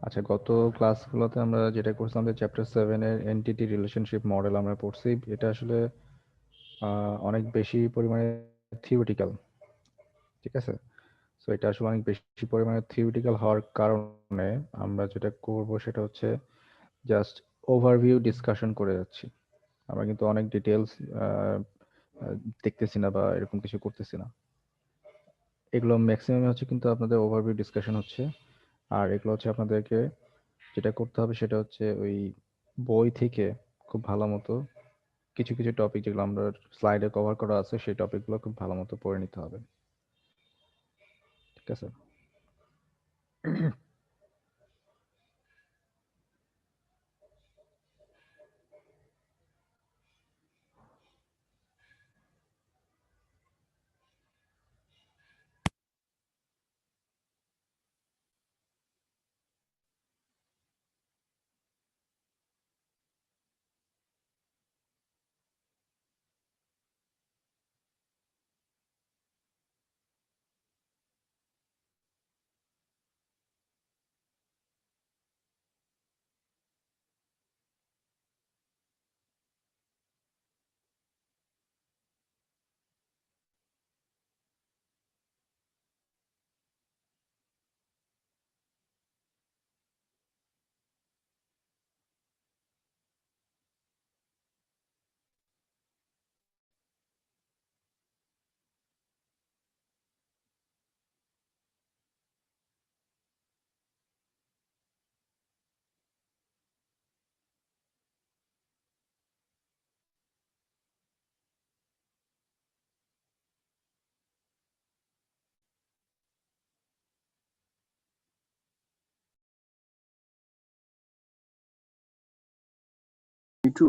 আচ্ছা, গত ক্লাসগুলোতে আমরা যেটা করছিলাম যে চ্যাপ্টার 7 এর এন্টিটি রিলেশনশিপ মডেল আমরা পড়ছি। এটা আসলে অনেক বেশি পরিমাণে থিওরিটিক্যাল। ঠিক আছে, সো এটা আসলে অনেক বেশি পরিমাণে থিওরিটিক্যাল হওয়ার কারণে আমরা যেটা করব সেটা হচ্ছে জাস্ট ওভারভিউ ডিসকাশন করে যাচ্ছি। আমরা কিন্তু অনেক ডিটেলস দেখতেছি না বা এরকম কিছু করতেছি না। এগুলো ম্যাক্সিমাম হচ্ছে কিন্তু আপনাদের ওভারভিউ ডিসকাশন হচ্ছে। আর এগুলো হচ্ছে আপনাদেরকে যেটা করতে হবে সেটা হচ্ছে ওই বই থেকে খুব ভালো মতো কিছু কিছু টপিক যেগুলো আমরা স্লাইডে কভার করা আছে সেই টপিকগুলো খুব ভালো মতো পড়ে নিতে হবে। ঠিক আছে। একটু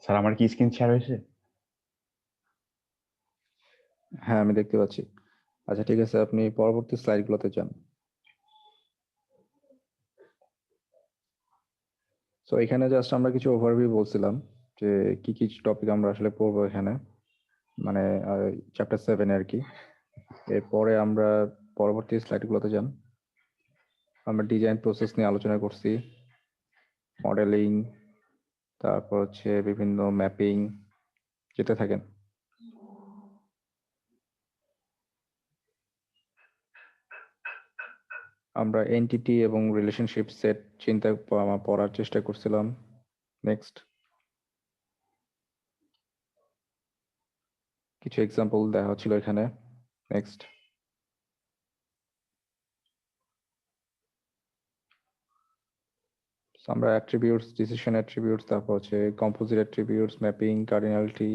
স্যার, আমার কি স্ক্রিন শেয়ার হয়েছে? হ্যাঁ, আমি দেখতে পাচ্ছি। আচ্ছা, ঠিক আছে, আপনি পরবর্তী স্লাইডগুলোতে যান। সো এখানে জাস্ট আমরা কিছু ওভারভিউ বলছিলাম যে কি কি টপিক আমরা আসলে পড়বো এখানে, মানে চ্যাপ্টার 7 আর কি। এরপরে আমরা পরবর্তী স্লাইডগুলোতে যান। আমরা ডিজাইন প্রসেস নিয়ে আলোচনা করছি, মডেলিং, তারপর হচ্ছে বিভিন্ন ম্যাপিং। যেতে থাকেন। আমরা এন্টিটি এবং রিলেশনশিপ সেট চিন্তা পড়ার চেষ্টা করছিলাম। নেক্সট, কিছু এক্সাম্পল দেওয়া হচ্ছিল এখানে। নেক্সট, আমরা অ্যাট্রিবিউটস, ডিসিশন অ্যাট্রিবিউটস, তারপর হচ্ছে কম্পোজিট অ্যাট্রিবিউটস, ম্যাপিং, কার্ডিনালিটি,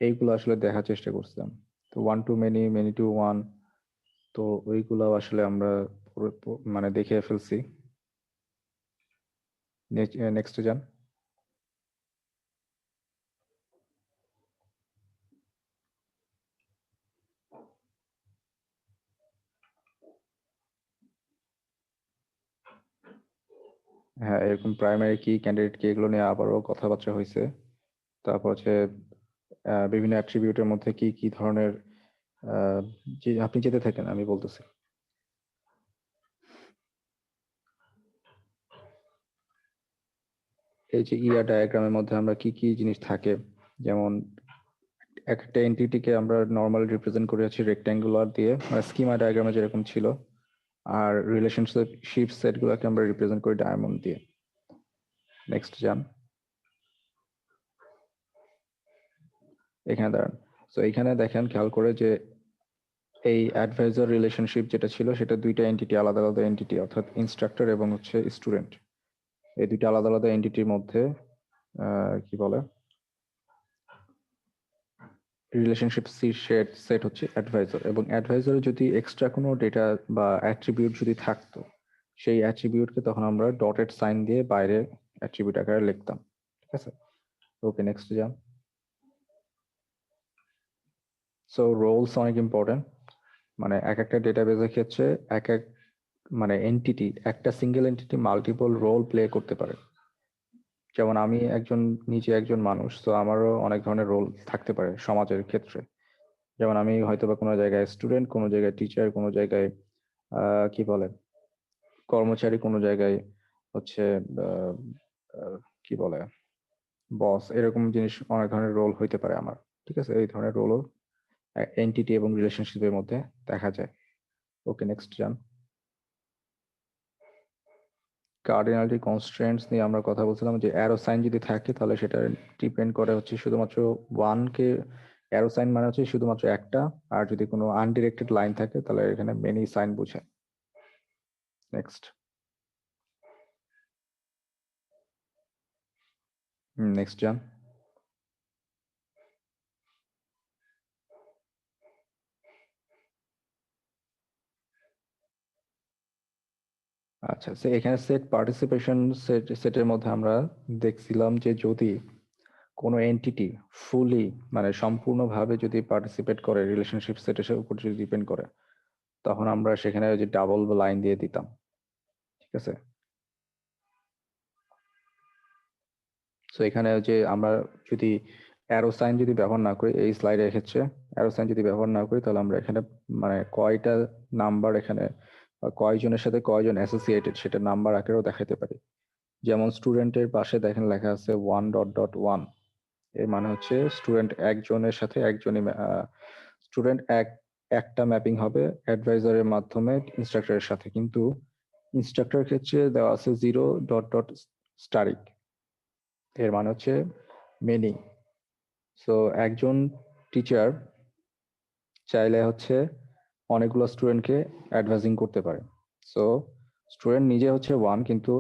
এইগুলো আসলে দেখার চেষ্টা করছিলাম। তো one to many, many to one, তো ওইগুলো আসলে আমরা মানে দেখে ফেলছি। নেক্সট যান। হ্যাঁ, এরকম প্রাইমারি কি, ক্যান্ডিডেট কি, এগুলো নিয়ে আবারও কথাবার্তা হয়েছে। তারপর হচ্ছে বিভিন্ন অ্যাট্রিবিউটের মধ্যে কি কি ধরনের যে আপনি যেতে থাকেন, আমি বলতেছি। এই যে ইআর ডায়াগ্রামের মধ্যে আমরা কি কি জিনিস থাকে, যেমন একটা এন্টিটিকে আমরা নর্মাল রিপ্রেজেন্ট করে আছি রেক্ট্যাঙ্গুলার দিয়ে, মানে স্কিমা ডায়াগ্রামে যেরকম ছিল। আর রিলেশনশিপ সেটগুলোকে আমরা রিপ্রেজেন্ট করি ডায়মন্ড দিয়ে। নেক্সট যান। এখানে দাঁড়ান। তো এখানে দেখেন খেয়াল করে যে এই অ্যাডভাইজার রিলেশনশিপ যেটা ছিল সেটা দুইটা এন্টিটি, আলাদা আলাদা এন্টিটি, অর্থাৎ ইনস্ট্রাক্টর এবং হচ্ছে স্টুডেন্ট। এই দুইটা আলাদা আলাদা এন্টিটির মধ্যে কি বলে রিলেশনশিপ সেট হচ্ছে অ্যাডভাইজার, এবং অ্যাডভাইজারে যদি এক্সট্রা কোনো ডেটা বা অ্যাট্রিবিউট যদি থাকতো, সেই অ্যাট্রিবিউটকে তখন আমরা ডটেড সাইন দিয়ে বাইরে অ্যাট্রিবিউট আকারে লিখতাম। ঠিক আছে, ওকে, নেক্সট যান। সো রোলস অনেক ইম্পর্টেন্ট। মানে এক একটা ডেটাবেজের ক্ষেত্রে এক এক মানে এন্টিটি, একটা single entity multiple role play করতে পারে। যেমন আমি নিজে একজন মানুষ, তো আমারও অনেক ধরনের রোল থাকতে পারে সমাজের ক্ষেত্রে। যেমন আমি হয়তো বা কোনো জায়গায় স্টুডেন্ট, কোনো জায়গায় টিচার, কোনো জায়গায় কি বলে কর্মচারী, কোনো জায়গায় হচ্ছে আহ, আহ, কি বলে বস, এরকম জিনিস অনেক ধরনের রোল হইতে পারে আমার। ঠিক আছে, এই ধরনের রোলও এন্টিটি এবং রিলেশনশিপের মধ্যে দেখা যায়। ওকে, নেক্সট যান। কার্ডিনালিটি কনস্ট্রেন্টস নিয়ে আমরা কথা বলছিলাম যে অ্যারো সাইন যদি থাকে তাহলে সেটা ডিপেন্ড করে হচ্ছে শুধুমাত্র ওয়ানকে। অ্যারো সাইন মানে হচ্ছে শুধুমাত্র একটা, আর যদি কোনো আনডিরেক্টেড লাইন থাকে তাহলে এখানে মেনি সাইন বোঝায়। নেক্সট। নেক্সট যান। আচ্ছা, এখানে সেট পার্টিসিপেশন সেটের মধ্যে আমরা দেখছিলাম যে যদি কোনো এন্টিটি ফুলি মানে সম্পূর্ণভাবে যদি পার্টিসিপেট করে রিলেশনশিপ সেটের উপর যদি ডিপেন্ড করে, তখন আমরা সেখানে ওই যে ডাবল লাইন দিয়ে দিতাম। ঠিক আছে, তো এখানে যে আমরা যদি অ্যারো সাইন যদি ব্যবহার না করি, এই স্লাইডের ক্ষেত্রে অ্যারো সাইন যদি ব্যবহার না করি, তাহলে আমরা এখানে মানে কয়টা নাম্বার এখানে কয়জনের সাথে কয়জন অ্যাসোসিয়েটেড সেটা নাম্বার আকারেও দেখাতে পারি। যেমন স্টুডেন্টের পাশে দেখেন লেখা আছে 1.1, এর মানে হচ্ছে স্টুডেন্ট একজনের সাথে একজনই, স্টুডেন্ট একটা ম্যাপিং হবে অ্যাডভাইজারের মাধ্যমে ইনস্ট্রাক্টরের সাথে, কিন্তু ইনস্ট্রাক্টরের ক্ষেত্রে দেওয়া আছে 0.. স্টারিক, এর মানে হচ্ছে মেনি। সো একজন টিচার চাইলে হচ্ছে অনেকগুলো স্টুডেন্টকে অ্যাডভাইজিং করতে পারে। সো স্টুডেন্ট নিজে হচ্ছে ওয়ান, কিন্তু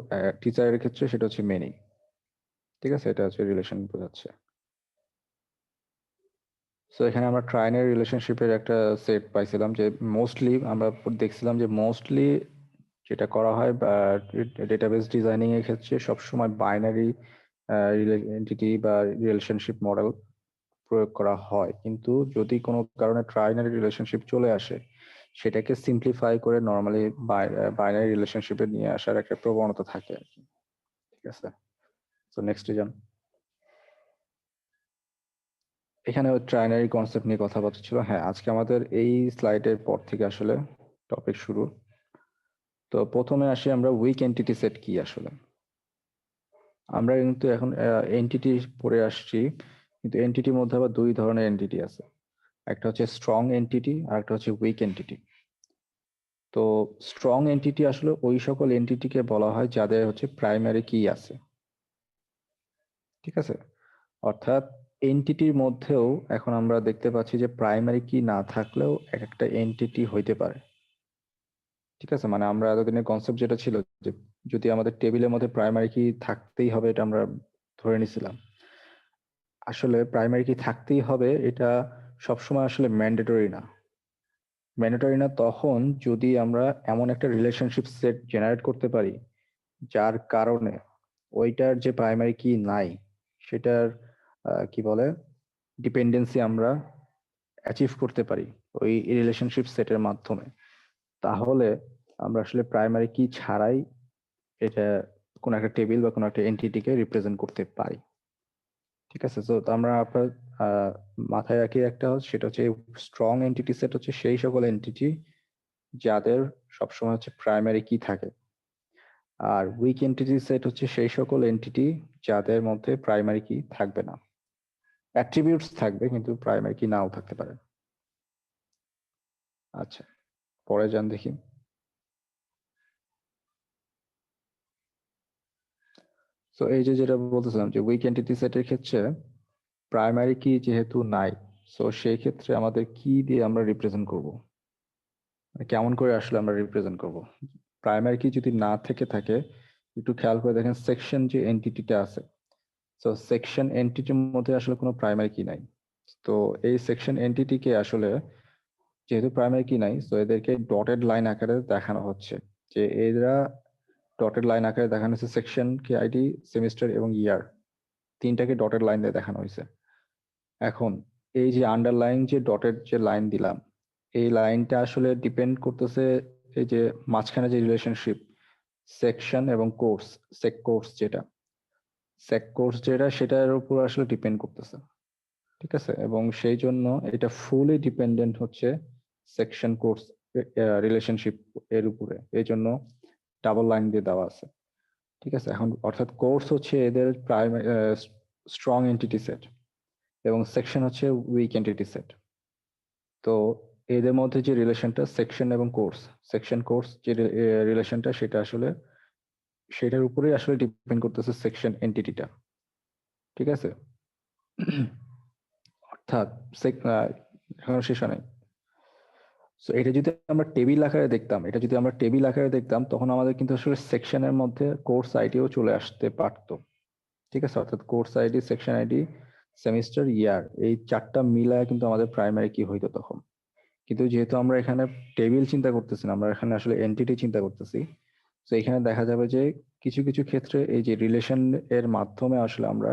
টিচারের ক্ষেত্রে সেটা হচ্ছে মেনি। ঠিক আছে, এটা হচ্ছে রিলেশন বোঝাচ্ছে। সো এখানে আমরা ট্রাইনারি রিলেশনশিপের একটা সেট পাইছিলাম যে মোস্টলি আমরা দেখছিলাম যে মোস্টলি যেটা করা হয় বা ডেটাবেস ডিজাইনিং এর ক্ষেত্রে সবসময় বাইনারি এন্টিটি বা রিলেশনশিপ মডেল প্রয়োগ করা হয়, কিন্তু যদি কোনো কারণে ট্রাইনারি রিলেশনশিপ চলে আসে, সেটাকে সিম্পলিফাই করে নর্মালি বাইনারি রিলেশনশিপে নিয়ে আসার একটা প্রবণতা থাকে আর কি। ঠিক আছে, তো নেক্সট যান। এখানে ট্রাইনারি কনসেপ্ট নিয়ে কথাবার্তা ছিল। হ্যাঁ, আজকে আমাদের এই স্লাইডের পর থেকে আসলে টপিক শুরু। তো প্রথমে আসি আমরা উইক এন্টিটি সেট কি আসলে। আমরা কিন্তু এখন এন্টিটি পড়ে আসছি, কিন্তু এন্টিটির মধ্যে আবার দুই ধরনের এন্টিটি আছে। একটা হচ্ছে স্ট্রং এন্টিটি আর একটা হচ্ছে উইক এন্টিটি। তো স্ট্রং এন্টিটি আসলে ওই সকল এন্টিটিকে বলা হয় যাদের হচ্ছে প্রাইমারি কি আছে। ঠিক আছে, অর্থাৎ এন্টিটির মধ্যেও এখন আমরা দেখতে পাচ্ছি যে প্রাইমারি কি না থাকলেও এক একটা এন্টিটি হইতে পারে। ঠিক আছে, মানে আমরা এতদিনের কনসেপ্ট যেটা ছিল যে যদি আমাদের টেবিলের মধ্যে প্রাইমারি কি থাকতেই হবে, এটা আমরা ধরে নিছিলাম। আসলে প্রাইমারি কি থাকতেই হবে এটা সবসময় আসলে ম্যান্ডেটরি না। ম্যান্ডেটরি না তখন যদি আমরা এমন একটা রিলেশনশিপ সেট জেনারেট করতে পারি যার কারণে ওইটার যে প্রাইমারি কি নাই সেটার কি বলে ডিপেন্ডেন্সি আমরা অ্যাচিভ করতে পারি ওই রিলেশনশিপ সেটের মাধ্যমে, তাহলে আমরা আসলে প্রাইমারি কি ছাড়াই এটা কোনো একটা টেবিল বা কোনো একটা এন্টিটিকে রিপ্রেজেন্ট করতে পারি। ঠিক আছে, তো আমরা আপনার আহ, মাথায় রাখি একটা সেটা হচ্ছে স্ট্রং এন্টিটি সেট হচ্ছে সেই সকল এন্টিটি যাদের সবসময় হচ্ছে প্রাইমারি কি থাকে, আর উইক এন্টিটি সেট হচ্ছে সেই সকল এন্টিটি যাদের মধ্যে প্রাইমারি কি থাকবে না। অ্যাট্রিবিউটস থাকবে কিন্তু প্রাইমারি কি নাও থাকতে পারে। আচ্ছা, পরে যান দেখি। তো এই যে যেটা বলতেছিলাম যে উইক এন্টিটি সেটের ক্ষেত্রে প্রাইমারি কি যেহেতু নাই, সো সেই ক্ষেত্রে আমাদের কি দিয়ে আমরা রিপ্রেজেন্ট করব, মানে কেমন করে আসলে আমরা রিপ্রেজেন্ট করব। প্রাইমারি কি যদি না থেকে থাকে, একটু খেয়াল করে দেখেন সেকশন যে এন্টিটিটা আছে, তো সেকশন এন্টিটির মধ্যে আসলে কোনো প্রাইমারি কি নাই। তো এই সেকশন এন্টিটিকে আসলে যেহেতু প্রাইমারি কি নাই, তো এদেরকে ডটেড লাইন আকারে দেখানো হচ্ছে, যে এরা ডটেড লাইন আকারে দেখানো হচ্ছে সেকশন কি আইডি, সেমিস্টার এবং ইয়ার, তিনটাকে ডটেড লাইন দিয়ে দেখানো হয়েছে। এখন এই যে আন্ডারলাইন যে ডটেড যে লাইন দিলাম, এই লাইনটা আসলে ডিপেন্ড করতেছে এই যে মাঝখানে যে রিলেশনশিপ সেকশন এবং কোর্স, সেক কোর্স যেটা, সেক কোর্স যেটা সেটার উপর আসলে ডিপেন্ড করতেছে, ঠিক আছে, এবং সেই জন্য এটা ফুলি ডিপেন্ডেন্ট হচ্ছে সেকশন কোর্স রিলেশনশিপ এর উপরে, এই জন্য ডাবল লাইন দিয়ে দেওয়া আছে, ঠিক আছে। এখন অর্থাৎ কোর্স হচ্ছে এদের প্রাইমারি স্ট্রং এন্টিটি সেট এবং সেকশন হচ্ছে উইক এন্টিটি সেট। তো এদের মধ্যে যে রিলেশনটা সেকশন এবং কোর্স, সেকশন কোর্স যে রিলেশনটা সেটা আসলে সেটার উপরেই আসলে ডিপেন্ড করতেছে সেকশন এন্টিটিটা, ঠিক আছে। অর্থাৎ এখনো শেষ হয় নাই। সো এটা যদি আমরা টেবিল আকারে দেখতাম, তখন আমাদের কিন্তু আসলে সেকশনের মধ্যে কোর্স আইডিও চলে আসতে পারতো, ঠিক আছে। অর্থাৎ course ID, section ID, semester, year, এই চারটা মিলায় কিন্তু আমাদের প্রাইমারি কি হইতো তখন। কিন্তু যেহেতু আমরা এখানে টেবিল চিন্তা করতেছি না, আমরা এখানে আসলে এন্টিটি চিন্তা করতেছি, তো এখানে দেখা যাবে যে কিছু কিছু ক্ষেত্রে এই যে রিলেশন এর মাধ্যমে আসলে আমরা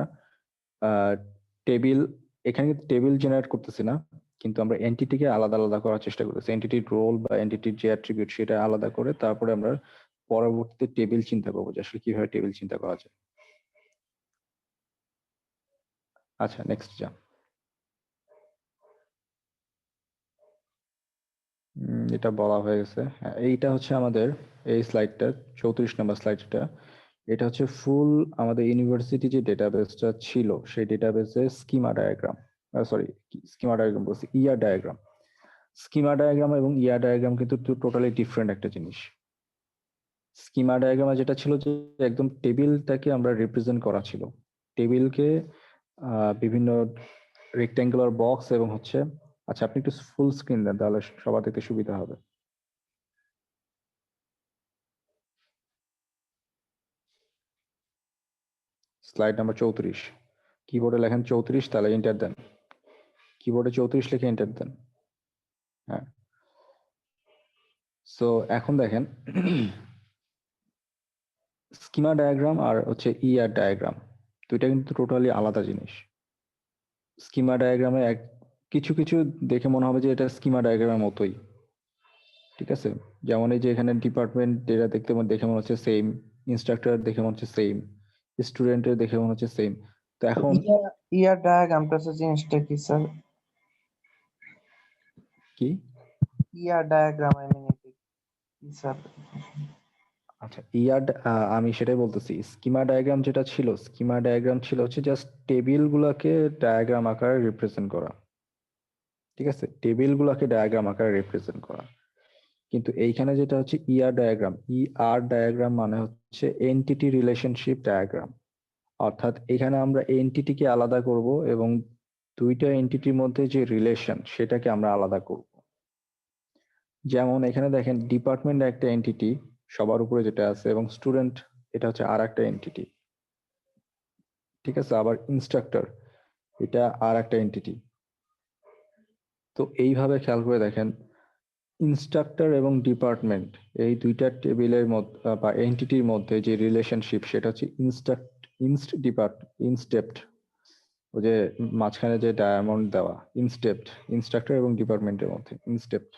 টেবিল, এখানে কিন্তু টেবিল জেনারেট করতেছি না, কিন্তু আমরা এন্টিটিকে আলাদা আলাদা করার চেষ্টা করতেছি। এন্টিটির রোল বা এন্টিটির যে অ্যাট্রিবিউট সেটা আলাদা করে তারপরে আমরা পরবর্তীতে টেবিল চিন্তা করবো যে আসলে কিভাবে টেবিল চিন্তা করা যায়। আচ্ছা, নেক্সট যা। এটা বলা হয়ে গেছে। হ্যাঁ, এইটা হচ্ছে আমাদের এই স্লাইডটা, 34 নম্বর স্লাইড। এটা হচ্ছে ফুল আমাদের ইউনিভার্সিটি যে ডেটাবেসটা ছিল সেই ডেটাবেসের schema diagram, sorry schema diagram বলছি, ইয়ার ডায়াগ্রাম। স্কিমা ডায়াগ্রাম এবং ইয়ার ডায়াগ্রাম কিন্তু টোটালি ডিফারেন্ট একটা জিনিস। স্কিমা ডায়াগ্রামে যেটা ছিল যে একদম টেবিলটাকে আমরা রিপ্রেজেন্ট করা ছিল, টেবিলকে বিভিন্ন রেক্ট্যাঙ্গুলার বক্স এবং হচ্ছে, আচ্ছা আপনি একটু ফুল স্ক্রিন দেন তাহলে সবার দেখতে সুবিধা হবে। স্লাইড নাম্বার 34, কিবোর্ডে লেখেন 34, তাহলে এন্টার দেন। কিবোর্ডে 34 লিখে এন্টার দেন। হ্যাঁ, সো এখন দেখেন স্কিমা ডায়াগ্রাম আর হচ্ছে ইয়ার ডায়াগ্রাম দুইটা কিন্তু টোটালি আলাদা জিনিস। স্কিমা ডায়াগ্রামে কিছু কিছু দেখে মনে হবে যে এটা স্কিমা ডায়াগ্রামের মতোই, ঠিক আছে। যেমন এই যে এখানে ডিপার্টমেন্ট যেটা দেখে মনে হচ্ছে সেম, ইনস্ট্রাক্টর দেখে মনে হচ্ছে সেম, স্টুডেন্টের দেখে মনে হচ্ছে সেম। তো এখন ইয়ার ডায়াগ্রামটা হচ্ছে জিনিসটা কি স্যার? কি ইয়ার ডায়াগ্রাম আই মিন কি স্যার? আচ্ছা, ইয়ার আমি সেটাই বলতেছি। স্কিমা ডায়াগ্রাম যেটা ছিল, স্কিমা ডায়াগ্রাম ছিল হচ্ছে জাস্ট টেবিল গুলাকে ডায়াগ্রাম আকারে রিপ্রেজেন্ট করা, ঠিক আছে, টেবিল গুলাকে ডায়াগ্রাম আকারে রিপ্রেজেন্ট করা। কিন্তু এইখানে যেটা হচ্ছে ইআর ডায়াগ্রাম, ইআর ডায়াগ্রাম মানে হচ্ছে এন্টিটি রিলেশনশিপ ডায়াগ্রাম। অর্থাৎ এখানে আমরা এন্টিটিকে আলাদা করব এবং দুইটা এন্টিটির মধ্যে যে রিলেশন সেটাকে আমরা আলাদা করব। যেমন এখানে দেখেন ডিপার্টমেন্ট একটা এন্টিটি সবার উপরে যেটা আছে, এবং স্টুডেন্ট এটা হচ্ছে আর একটা এন্টিটি, ঠিক আছে। আবার ইনস্ট্রাক্টর এটা আর একটা এন্টিটি। তো এইভাবে খেয়াল করে দেখেন ইনস্ট্রাক্টর এবং ডিপার্টমেন্ট এই দুইটা টেবিলের মধ্যে বা এন্টিটির মধ্যে যে রিলেশনশিপ সেটা হচ্ছে ইনস্টেপড, ওই যে মাঝখানে যে ডায়মন্ড দেওয়া, ইনস্টেপড, ইনস্ট্রাক্টর এবং ডিপার্টমেন্টের মধ্যে ইনস্টেপড।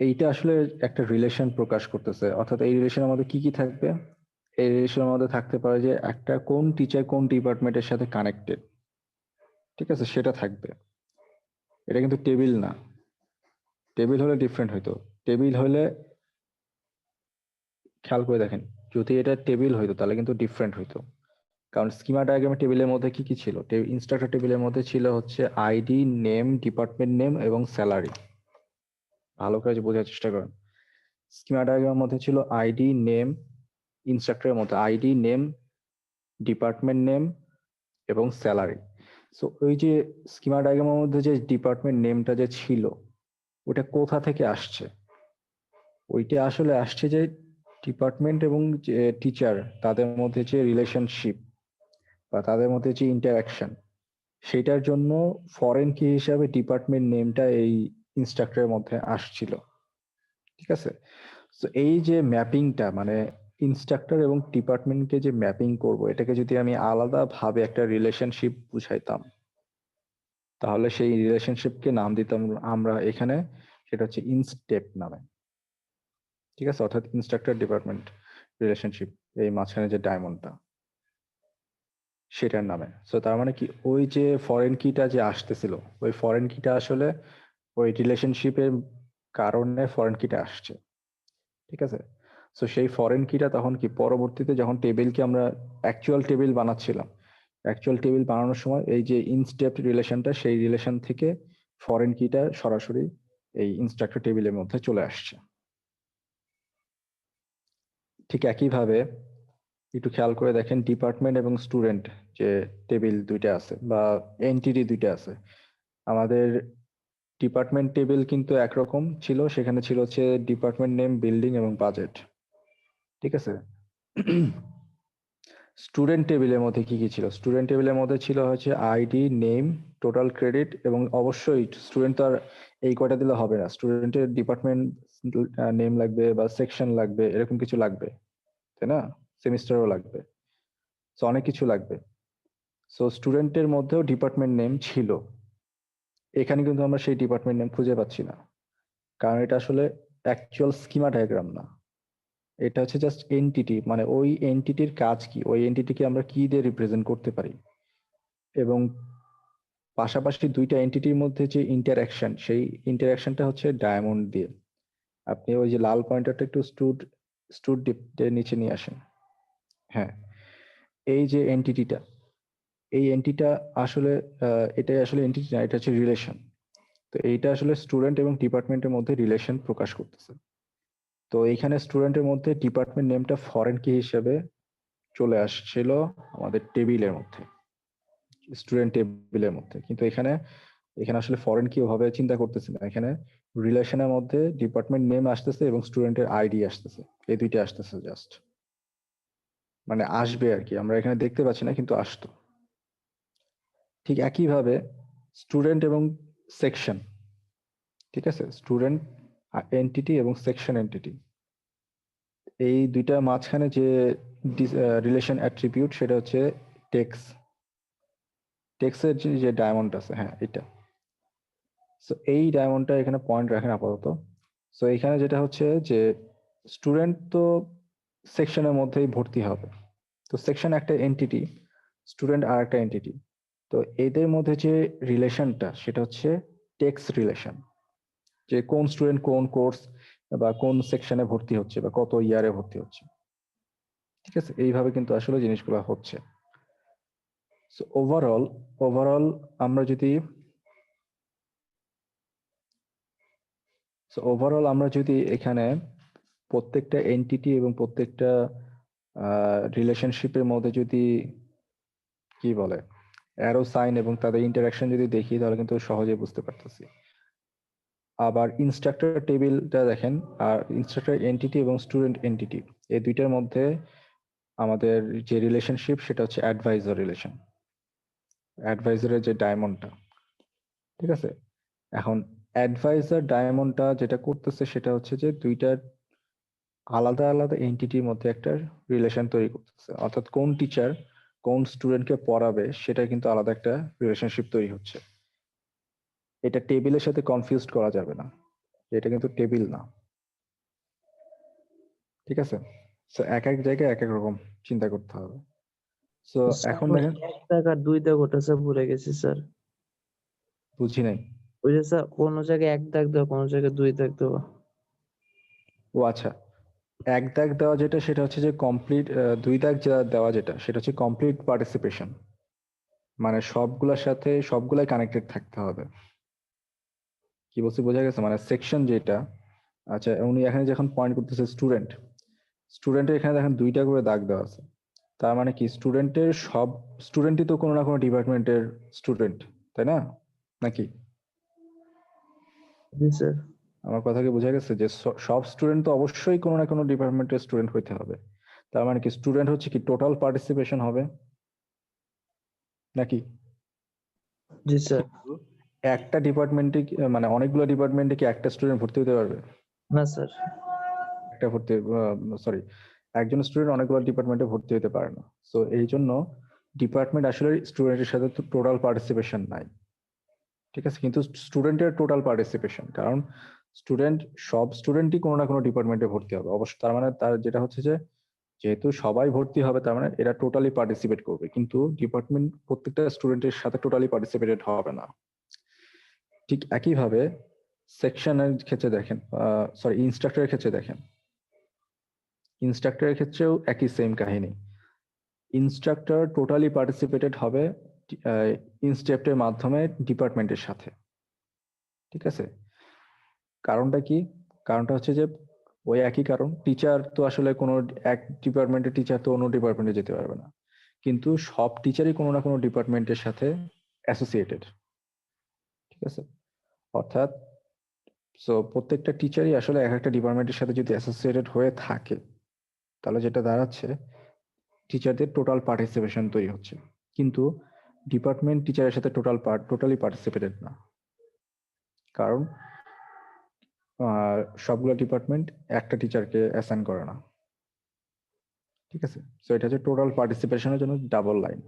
এইটা আসলে একটা রিলেশন প্রকাশ করতেছে। অর্থাৎ এই রিলেশনের মধ্যে কি কি থাকবে? এই রিলেশনের মধ্যে থাকতে পারে যে একটা কোন টিচার কোন ডিপার্টমেন্টের সাথে কানেক্টেড, ঠিক আছে, সেটা থাকবে। এটা কিন্তু টেবিল না। টেবিল হলে ডিফারেন্ট হইতো। টেবিল হলে খেয়াল করে দেখেন, যদি এটা টেবিল হইতো তাহলে কিন্তু ডিফারেন্ট হইতো। কারণ স্কিমা ডায়াগ্রামে টেবিলের মধ্যে কি কি ছিল? ইনস্ট্রাক্টর টেবিলের মধ্যে ছিল হচ্ছে আইডি, নেম, ডিপার্টমেন্ট নেম এবং স্যালারি। ভালো করে বোঝার চেষ্টা করেন। স্কিমা ডায়াগ্রামের মধ্যে ছিল আইডি, নেম, ইনস্ট্রাক্টরের মধ্যে আইডি, নেম, ডিপার্টমেন্ট নেম এবং স্যালারি। সো ওই যে স্কিমা ডায়াগ্রামের মধ্যে যে ডিপার্টমেন্ট নেমটা যে ছিল ওটা কোথা থেকে আসছে? ওইটা আসলে আসছে যে ডিপার্টমেন্ট এবং যে টিচার তাদের মধ্যে যে রিলেশনশিপ বা তাদের মধ্যে যে ইন্টারাকশন সেটার জন্য ফরেন কি হিসাবে ডিপার্টমেন্ট নেমটা এই ইনস্ট্রাক্টরের মধ্যে আসছিল, ঠিক আছে। তো এই যে ম্যাপিংটা মানে ইনস্ট্রাক্টর এবং ডিপার্টমেন্টকে যে ম্যাপিং করব এটাকে যদি আমি আলাদা ভাবে একটা রিলেশনশিপ বুঝাইতাম তাহলে সেই রিলেশনশিপকে নাম দিতাম আমরা এখানে, সেটা হচ্ছে ইনস্টেপ নামে, ঠিক আছে। অর্থাৎ ইনস্ট্রাক্টর ডিপার্টমেন্ট রিলেশনশিপ, এই মাঝখানে যে ডায়মন্ডটা। সেটার নামে। সো তার মানে কি, ওই যে ফরেন কিটা যে আসতেছিল, ওই ফরেন কিটা আসলে ওই রিলেশনশিপের কারণে ফরেন কিটা আসছে, ঠিক আছে? সো সেই ফরেন কিটা তখন কি পরবর্তীতে যখন টেবিলকে আমরা অ্যাকচুয়াল টেবিল বানাচ্ছিলাম, অ্যাকচুয়াল টেবিল বানানোর সময় এই যে ইনস্টেপ রিলেশনটা, সেই রিলেশন থেকে ফরেন কিটা সরাসরি এই ইনস্ট্রাক্টর টেবিলের মধ্যে চলে আসছে। ঠিক একইভাবে একটু খেয়াল করে দেখেন, ডিপার্টমেন্ট এবং স্টুডেন্ট যে টেবিল দুইটা আছে বা এনটিটি দুইটা আছে, আমাদের ডিপার্টমেন্ট টেবিল কিন্তু একরকম ছিল, সেখানে ছিল হচ্ছে ডিপার্টমেন্ট নেম, বিল্ডিং এবং বাজেট, ঠিক আছে? স্টুডেন্ট টেবিলের মধ্যে কি কি ছিল? স্টুডেন্ট টেবিলের মধ্যে ছিল হচ্ছে আইডি, নেম, টোটাল ক্রেডিট, এবং অবশ্যই স্টুডেন্ট তো আর এই কয়টা দিলে হবে না, স্টুডেন্টের ডিপার্টমেন্ট নেম লাগবে বা সেকশন লাগবে, এরকম কিছু লাগবে, তাই না? সেমিস্টারও লাগবে, তো অনেক কিছু লাগবে। সো স্টুডেন্টের মধ্যেও ডিপার্টমেন্ট নেম ছিল, এখানে কিন্তু আমরা সেই ডিপার্টমেন্ট নেম খুঁজে পাচ্ছি না, কারণ এটা আসলে অ্যাকচুয়াল স্কিমা ডায়াগ্রাম না, এটা হচ্ছে জাস্ট এনটিটি। মানে ওই এনটিটির কাজ কি, ওই এনটিটিকে আমরা কি দিয়ে রিপ্রেজেন্ট করতে পারি, এবং পাশাপাশি দুইটা এনটিটির মধ্যে যে ইন্টারঅ্যাকশন, সেই ইন্টারঅ্যাকশনটা হচ্ছে ডায়মন্ড দিয়ে। আপনি ওই যে লাল পয়েন্টারটা একটু স্টুড নিচে নিয়ে আসেন। হ্যাঁ, এই যে এনটিটিটা, এই এনটিটা আসলে এটাই আসলে এনটিটি না, এটা হচ্ছে রিলেশন। তো এইটা আসলে স্টুডেন্ট এবং ডিপার্টমেন্টের মধ্যে রিলেশন প্রকাশ করতেছে। তো এইখানে স্টুডেন্টের মধ্যে ডিপার্টমেন্ট নেমটা ফরেন কি হিসেবে চলে আসছিল আমাদের টেবিলের মধ্যে, স্টুডেন্ট টেবিলের মধ্যে, কিন্তু এখানে এখানে আসলে ফরেন কি ওভাবে চিন্তা করতেছে না, এখানে রিলেশনের মধ্যে ডিপার্টমেন্ট নেম আসতেছে এবং স্টুডেন্টের আইডি আসতেছে, এই দুইটা আসতেছে জাস্ট, মানে আসবে আর কি, আমরা এখানে দেখতে পাচ্ছি না কিন্তু আসতো। ঠিক একইভাবে স্টুডেন্ট এবং সেকশন, ঠিক আছে, স্টুডেন্ট এন্টিটি এবং সেকশন এন্টিটি, এই দুইটা মাঝখানে যে রিলেশন অ্যাট্রিবিউট সেটা হচ্ছে টেক্স, টেক্সের যে ডায়মন্ড আছে, হ্যাঁ এটা। সো এই ডায়মন্ডটা এখানে পয়েন্ট রাখেন আপাতত। সো এখানে যেটা হচ্ছে যে স্টুডেন্ট তো সেকশনের মধ্যেই ভর্তি হবে, তো সেকশন একটা এন্টিটি, স্টুডেন্ট আর একটা এন্টিটি, তো এদের মধ্যে যে রিলেশনটা সেটা হচ্ছে টেক্স রিলেশন, যে কোন স্টুডেন্ট কোন কোর্স বা কোন সেকশনে ভর্তি হচ্ছে বা কত ইয়ারে ভর্তি হচ্ছে, ঠিক আছে? এইভাবে কিন্তু আসলে জিনিসগুলো হচ্ছে। সো ওভারঅল আমরা যদি আমরা যদি এখানে প্রত্যেকটা এন্টিটি এবং প্রত্যেকটা রিলেশনশিপের মধ্যে যদি কি বলে অ্যারো সাইন এবং তাদের ইন্টারাকশন যদি দেখি, তাহলে কিন্তু সহজে বুঝতে পারতেছি। আবার ইনস্ট্রাক্টর টেবিলটা দেখেন, আর ইনস্ট্রাক্টর এন্টিটি এবং স্টুডেন্ট এন্টিটি, এই দুইটার মধ্যে আমাদের যে রিলেশনশিপ সেটা হচ্ছে অ্যাডভাইজার রিলেশন, অ্যাডভাইজারের যে ডায়মন্ডটা, ঠিক আছে? এখন অ্যাডভাইজার ডায়মন্ডটা যেটা করতেছে সেটা হচ্ছে যে দুইটার আলাদা আলাদা এন্টিটির মধ্যে একটা রিলেশন তৈরি করতেছে, অর্থাৎ কোন টিচার কোন স্টুডেন্টকে পড়াবে সেটা কিন্তু আলাদা একটা রিলেশনশিপ তৈরি হচ্ছে। এটা টেবিলের সাথে কনফিউজ করা যাবে না, এটা কিন্তু টেবিল না, ঠিক আছে? সো এক এক জায়গায় এক এক রকম চিন্তা করতে হবে। সো এখন দেখেন, এক দাগ আর দুই দাগ ওটা স্যার ভুলে গেছি স্যার। বুঝি নাই। ওই যে স্যার কোনো জায়গায় এক দাগ দেওয়া, কোনো জায়গায় দুই দাগ দেওয়া। ও আচ্ছা, এক দাগ দেওয়া যেটা সেটা হচ্ছে যে কমপ্লিট, দুই দাগ যা দেওয়া যেটা সেটা হচ্ছে কমপ্লিট পার্টিসিপেশন, মানে সবগুলোর সাথে সবগুলাই কানেক্টেড থাকতে হবে। কি বলছি বোঝা গেছে? মানে সেকশন যেটা, আচ্ছা উনি এখানে যখন পয়েন্ট করতেছে স্টুডেন্ট, স্টুডেন্টের এখানে দেখেন দুইটা করে দাগ দেওয়া আছে, তার মানে কি স্টুডেন্টের সব স্টুডেন্টই তো কোনো না কোনো ডিপার্টমেন্টের স্টুডেন্ট, তাই না? নাকি? জি স্যার। আমার কথা কি বোঝা গেছে যে সব স্টুডেন্ট তো অবশ্যই কোনো না কোনো ডিপার্টমেন্টের স্টুডেন্ট হইতে হবে, তার মানে কি স্টুডেন্ট হচ্ছে কি টোটাল পার্টিসিপেশন হবে নাকি? জি স্যার। কিন্তু একটা ডিপার্টমেন্টে মানে অনেকগুলো ডিপার্টমেন্টে কি একটা স্টুডেন্ট ভর্তি হতে পারবে? না স্যার। একটা ভর্তি, সরি, একজন স্টুডেন্ট অনেকগুলো ডিপার্টমেন্টে ভর্তি হতে পারে না। সো এই জন্য ডিপার্টমেন্ট আসলে স্টুডেন্টের সাথে তো টোটাল পার্টিসিপেশন নাই, ঠিক আছে? কিন্তু স্টুডেন্টের টোটাল পার্টিসিপেশন, কারণ স্টুডেন্ট সব স্টুডেন্টই কোনো না কোনো ডিপার্টমেন্টে ভর্তি হবে অবশ্য, তার মানে তার যেটা হচ্ছে যে যেহেতু সবাই ভর্তি হবে তার মানে এরা টোটালি পার্টিসিপেট করবে, কিন্তু ডিপার্টমেন্ট প্রত্যেকটা স্টুডেন্টের সাথে টোটালি পার্টিসিপেটেড হবে না। ঠিক একইভাবে সেকশনের ক্ষেত্রে দেখেন, সরি ইনস্ট্রাক্টরের ক্ষেত্রে দেখেন, ইনস্ট্রাক্টরের ক্ষেত্রেও একই সেম কাহিনী। ইনস্ট্রাক্টর টোটালি পার্টিসিপেটেড হবে ইনস্টেপ্টের মাধ্যমে ডিপার্টমেন্টের সাথে। ঠিক আছে, কারণটা কি? কারণটা হচ্ছে যে ওই একই কারণ, টিচার তো আসলে কোনো এক ডিপার্টমেন্টের টিচার তো অন্য ডিপার্টমেন্টে যেতে পারবে না, কিন্তু সব টিচারই কোনো না কোনো ডিপার্টমেন্টের সাথে অ্যাসোসিয়েটেড। ঠিক আছে, অর্থাৎ প্রত্যেকটা টিচারই আসলে এক একটা ডিপার্টমেন্টের সাথে যদি অ্যাসোসিয়েটেড হয়ে থাকে, তাহলে যেটা দাঁড়াচ্ছে টিচারদের টোটাল পার্টিসিপেশন তৈরি হচ্ছে, কিন্তু ডিপার্টমেন্ট টিচারের সাথে টোটালি পার্টিসিপেটেড না। কারণ সবগুলো ডিপার্টমেন্ট একটা টিচারকে অ্যাসাইন করে না। ঠিক আছে, সো এটা হচ্ছে টোটাল পার্টিসিপেশনের জন্য ডাবল লাইন।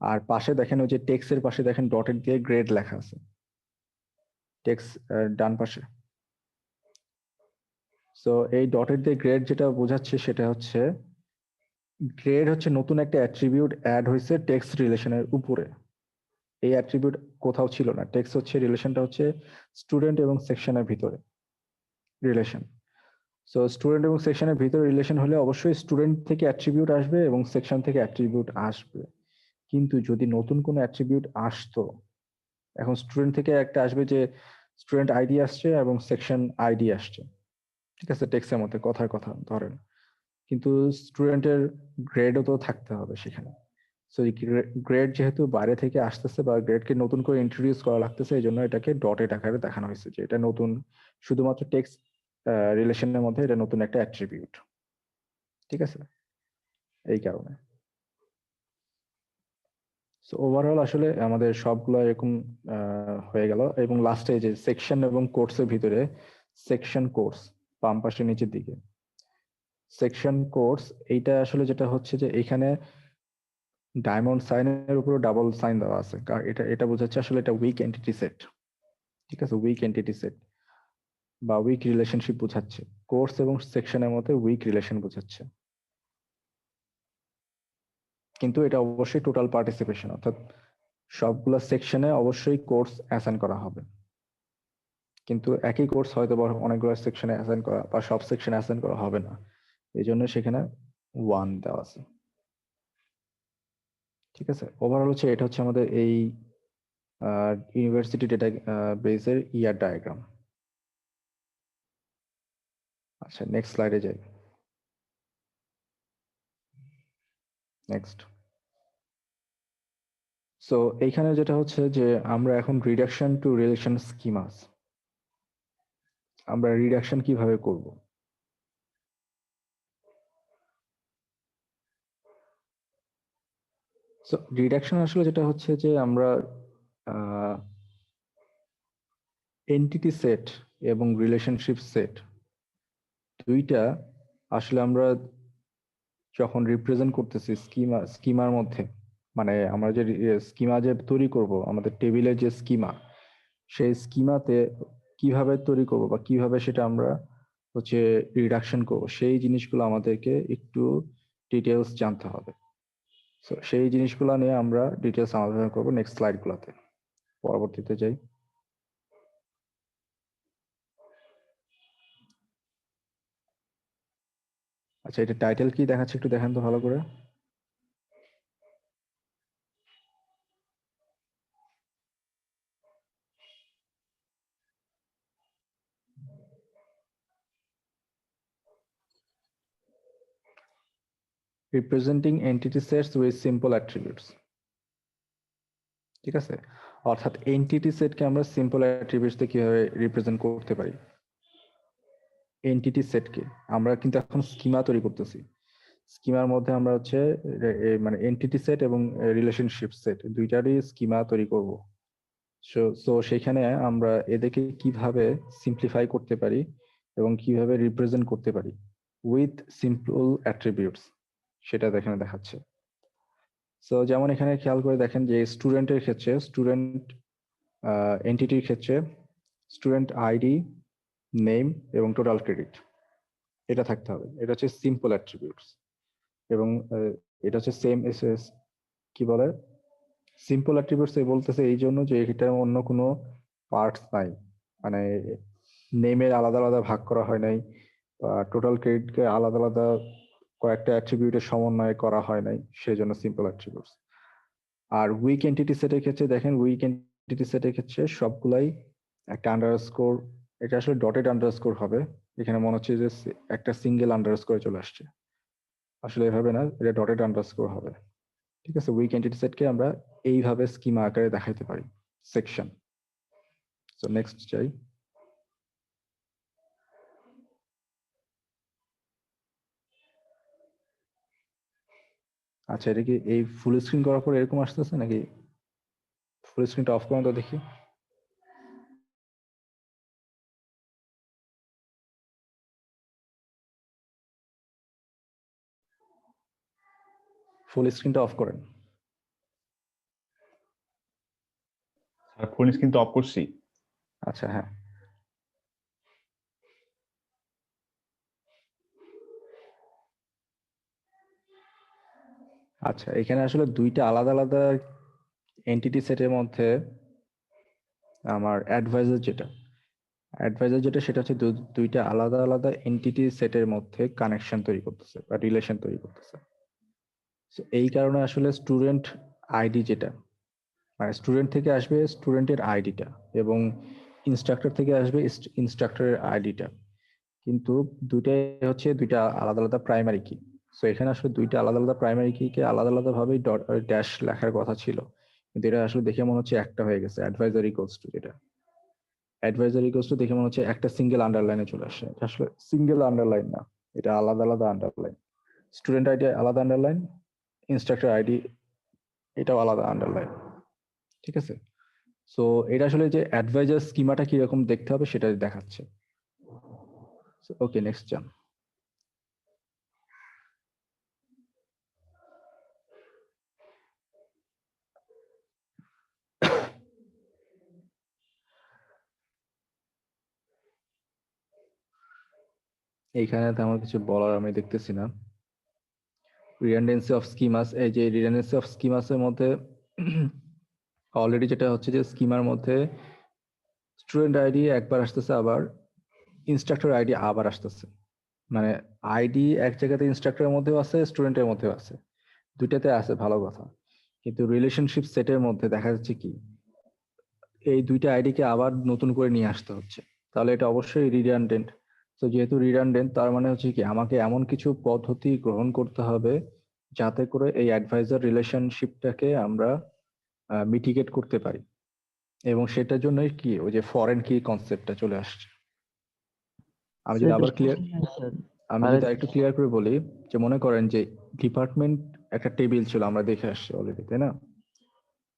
আর পাশে দেখেন ওই যে টেক্সের পাশে দেখেন ডটেড দিয়ে গ্রেড লেখা আছে, টেক্স ডান পাশে। সো এই ডটেড দিয়ে গ্রেড যেটা বোঝাচ্ছে সেটা হচ্ছে গ্রেড হচ্ছে নতুন একটা অ্যাট্রিবিউট অ্যাড হয়েছে টেক্সট রিলেশনের উপরে। এই অ্যাট্রিবিউট কোথাও ছিল না। টেক্সট হচ্ছে রিলেশনটা হচ্ছে স্টুডেন্ট এবং সেকশনের ভিতরে রিলেশন। সো স্টুডেন্ট এবং সেকশনের ভিতরে রিলেশন হলে অবশ্যই স্টুডেন্ট থেকে অ্যাট্রিবিউট আসবে এবং সেকশন থেকে অ্যাট্রিবিউট আসবে। কিন্তু যদি নতুন কোনো অ্যাট্রিবিউট আসতো, এখন স্টুডেন্ট থেকে একটা আসবে যে স্টুডেন্ট আইডি আসছে এবং সেকশন আইডি আসছে, ঠিক আছে, টেক্সটের মধ্যে কথার কথা ধরেন, কিন্তু স্টুডেন্টের গ্রেডও তো থাকতে হবে সেখানে। সো গ্রেড যেহেতু বাইরে থেকে আসতেছে বা গ্রেডকে নতুন করে ইন্ট্রোডিউস করা লাগতেছে, এই জন্য এটাকে ডটেড আকারে দেখানো হয়েছে যে এটা নতুন, শুধুমাত্র টেক্সট রিলেশনের মধ্যে এটা নতুন একটা অ্যাট্রিবিউট। ঠিক আছে, এই কারণে। সো ওভারঅল আসলে আমাদের সবগুলো এরকম হয়ে গেল, এবং লাস্টে যে সেকশন এবং কোর্সের ভিতরে সেকশন কোর্স বাম পাশে নিচের দিকে সেকশন কোর্স, এইটা আসলে যেটা হচ্ছে যে এখানে ডায়মন্ড সাইনের উপর ডাবল সাইন দেওয়া আছে, কারণ এটা এটা বোঝাচ্ছে আসলে এটা উইক এন্টিটি সেট। ঠিক আছে, উইক এন্টিটি সেট বা উইক রিলেশনশিপ বোঝাচ্ছে, কোর্স এবং সেকশনের মধ্যে উইক রিলেশন বোঝাচ্ছে। কিন্তু এটা অবশ্যই টোটাল পার্টিসিপেশন, অর্থাৎ সবগুলো সেকশনে অবশ্যই কোর্স অ্যাসাইন করা হবে, কিন্তু একই কোর্স হয়তো অনেকগুলো সেকশনে অ্যাসাইন করা বা সব সেকশনে অ্যাসাইন করা হবে না, এই জন্য সেখানে 1 দেওয়া আছে। ঠিক আছে, ওভারঅল হচ্ছে এটা হচ্ছে আমাদের এই ইউনিভার্সিটি ডেটা বেসের ইয়ার ডায়াগ্রাম। আচ্ছা, নেক্সট স্লাইডে যাই। নেক্সট। সো এইখানে যেটা হচ্ছে যে আমরা এখন রিডাকশন টু রিলেশন স্কিমাস, আমরা রিডাকশন কিভাবে করব। সো রিডাকশন আসলে যেটা হচ্ছে যে আমরা এন্টিটি সেট এবং রিলেশনশিপ সেট দুইটা আসলে আমরা যখন রিপ্রেজেন্ট করতেছি স্কিমার মধ্যে, মানে আমরা যে স্কিমা যে তৈরি করব, আমাদের টেবিলের যে স্কিমা, সেই স্কিমাতে কিভাবে তৈরি করব বা কিভাবে সেটা আমরা হচ্ছে রিডাকশন করব, সেই জিনিসগুলো আমাদেরকে একটু ডিটেলস জানতে হবে। সো সেই জিনিসগুলো নিয়ে আমরা ডিটেলস আলোচনা করবো নেক্সট স্লাইডগুলোতে। পরবর্তীতে যাই। আচ্ছা, এটা টাইটেল কি দেখাচ্ছে একটু দেখেন তো ভালো করে। Representing entity sets with simple attributes. ঠিক আছে, অর্থাৎ এন্টিটি সেটকে আমরা সিম্পল অ্যাট্রিবিউটস দিয়ে কিভাবে রিপ্রেজেন্ট করতে পারি। এন্টিটি সেটকে আমরা কিন্তু এখন স্কিমা তৈরি করতেছি, স্কিমার মধ্যে আমরা হচ্ছে মানে এন্টিটি সেট এবং রিলেশনশিপ সেট দুইটারই স্কিমা তৈরি করব। সো সেখানে আমরা এদেরকে কিভাবে সিম্পলিফাই করতে পারি এবং কিভাবে রিপ্রেজেন্ট করতে পারি উইথ সিম্পল অ্যাট্রিবিউটস, সেটা এখানে দেখাচ্ছে। সো যেমন এখানে খেয়াল করে দেখেন যে স্টুডেন্টের ক্ষেত্রে স্টুডেন্ট এন্টিটির ক্ষেত্রে স্টুডেন্ট আইডি, নেম এবং টোটাল ক্রেডিট, এটা থাকতে হবে। এটা হচ্ছে সিম্পল অ্যাট্রিবিউটস। এবং এটা হচ্ছে সেম কি বলে সিম্পল অ্যাট্রিবিউটস বলতেছে এই জন্য যে এটার অন্য কোনো পার্টস নাই, মানে নেমের আলাদা আলাদা ভাগ করা হয় নাই, বা টোটাল ক্রেডিটকে আলাদা আলাদা কয়েকটা অ্যাট্রিবিউটের সমন্বয়ে করা হয় নাই, সেজন্য সিম্পল অ্যাট্রিবিউটস। আর উইক এন্টিটি সেটের ক্ষেত্রে দেখেন, উইক এন্টিটি সেটের ক্ষেত্রে সবগুলাই একটা আন্ডারস্কোর, এটা আসলে ডটেড আন্ডারস্কোর হবে, এখানে মনে হচ্ছে যে একটা সিঙ্গেল আন্ডারস্কোর চলে আসছে, আসলে এভাবে না, এটা ডটেড আন্ডারস্কোর হবে। ঠিক আছে, উইক এন্টিটি সেটকে আমরা এইভাবে স্কিমা আকারে দেখাইতে পারি, সেকশন। সো নেক্সট চাই। আচ্ছা, এটা কি এই ফুল স্ক্রিন করার পর এরকম আসতেছে নাকি? ফুল স্ক্রিনটা অফ করুন তো দেখি। ফুল স্ক্রিনটা অফ করেন। ফুল স্ক্রিন তো অফ করছি। আচ্ছা, হ্যাঁ। আচ্ছা, এখানে আসলে দুইটা আলাদা আলাদা এন্টিটি সেটের মধ্যে আমার অ্যাডভাইজার যেটা সেটা হচ্ছে দুইটা আলাদা আলাদা এন্টিটি সেটের মধ্যে কানেকশন তৈরি করতেছে বা রিলেশন তৈরি করতেছে। So, এই কারণে আসলে স্টুডেন্ট আইডি যেটা, মানে স্টুডেন্ট থেকে আসবে স্টুডেন্টের আইডিটা, এবং ইনস্ট্রাক্টর থেকে আসবে ইনস্ট্রাক্টরের আইডিটা, কিন্তু দুইটাই হচ্ছে দুইটা আলাদা আলাদা প্রাইমারি কি। সো এখানে আসলে দুইটা আলাদা আলাদা প্রাইমারি কিকে আলাদা আলাদা ভাবেই ড্যাশ লেখার কথা ছিল, কিন্তু এটা আসলে দেখে মনে হচ্ছে একটা হয়ে গেছে, অ্যাডভাইজার ইকুয়ালস টু, যেটা অ্যাডভাইজার ইকুয়ালস টু দেখে মনে হচ্ছে একটা সিঙ্গেল আন্ডারলাইনে চলে আসে, এটা আসলে সিঙ্গেল আন্ডারলাইন না, এটা আলাদা আলাদা আন্ডারলাইন। স্টুডেন্ট আইডি আলাদা আন্ডারলাইন, ইনস্ট্রাক্টর আইডি এটাও আলাদা আন্ডারলাইন। ঠিক আছে, সো এটা আসলে যে অ্যাডভাইজার স্কিমাটা কিরকম দেখতে হবে সেটা দেখাচ্ছে। ওকে, নেক্সট যান। এইখানে তেমন কিছু বলার আমি দেখতেছি না। রিডান্ডেন্সি অফ স্কিমাস, এই যে রিডান্ডেন্সি অফ স্কিমাসের মধ্যে অলরেডি যেটা হচ্ছে যে স্কিমার মধ্যে স্টুডেন্ট আইডি একবার আসতেছে, আবার ইনস্ট্রাক্টর আইডি আবার আসতেছে, মানে আইডি এক জায়গাতে ইনস্ট্রাক্টরের মধ্যেও আছে, স্টুডেন্টের মধ্যেও আছে, দুইটাতে আছে, ভালো কথা। কিন্তু রিলেশনশিপ সেটের মধ্যে দেখা যাচ্ছে কি এই দুইটা আইডিকে আবার নতুন করে নিয়ে আসতে হচ্ছে, তাহলে এটা অবশ্যই রিডান্ডেন্ট। তো যেহেতু রিডান্ডেন্ট, তার মানে হচ্ছে কি আমাকে এমন কিছু পদ্ধতি গ্রহণ করতে হবে যাতে করে এই অ্যাডভাইজার রিলেশনশিপটাকে আমরা মিটিগেট করতে পারি, এবং সেটার জন্যই কি ওই যে ফরেন কি কনসেপ্টটা চলে আসছে। আমি যদি আবার একটু ক্লিয়ার করে বলি, যে মনে করেন যে ডিপার্টমেন্ট একটা টেবিল ছিল, আমরা দেখে আসছি অলরেডি, তাই না?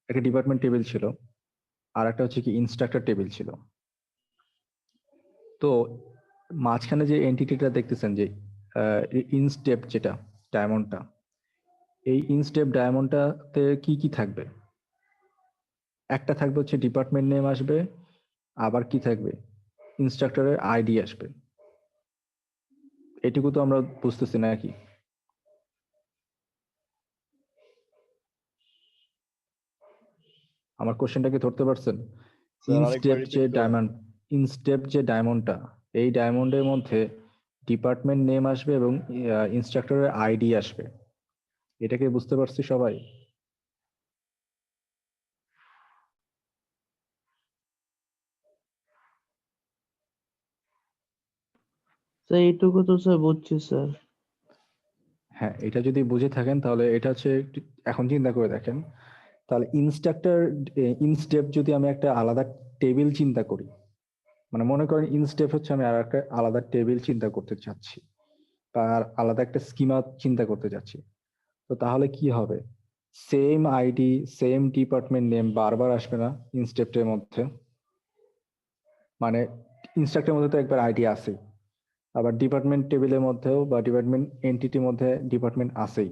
একটা ডিপার্টমেন্ট টেবিল ছিল, আর একটা হচ্ছে কি ইনস্ট্রাক্টর টেবিল ছিল। তো মাঝখানে যে এন্টিটিটা দেখতেছেন, যে ইনস্টেপ যেটা ডায়মন্ডটা, এই ইনস্টেপ ডায়মন্ডটাতে কি কি থাকবে? একটা থাকবে হচ্ছে ডিপার্টমেন্ট নেম আসবে, আবার কি থাকবে, ইনস্ট্রাক্টরের আইডি আসবে। এটুকু তো আমরা বুঝতেছি নাকি? আমার কোশ্চেনটাকে ধরতে পারছেন? ইনস্টেপ যে ডায়মন্ডটা, এই ডায়মন্ডের মধ্যে ডিপার্টমেন্ট নেম আসবে এবং ইনস্ট্রাক্টরের আইডি আসবে, এটাকে বুঝতে পারছি সবাই? স্যার এইটুকু তো স্যার বুঝছি স্যার। হ্যাঁ, এটা যদি বুঝে থাকেন তাহলে এটা হচ্ছে এখন চিন্তা করে দেখেন, তাহলে ইনস্ট্রাক্টর ইনস্টেপ যদি আমি একটা আলাদা টেবিল চিন্তা করি, মানে মনে করেন ইনস্টেপ হচ্ছে আমি আর একটা আলাদা টেবিল চিন্তা করতে চাচ্ছি, বা আলাদা একটা স্কিমা চিন্তা করতে চাচ্ছি, তো তাহলে কি হবে? Same ID, same department name বারবার আসবে না ইনস্টেপের মধ্যে? মানে ইনস্ট্রাক্টরের মধ্যে তো একবার আইডি আছে, আবার ডিপার্টমেন্ট টেবিলের মধ্যেও বা ডিপার্টমেন্ট এন্টিটির মধ্যে ডিপার্টমেন্ট আছেই।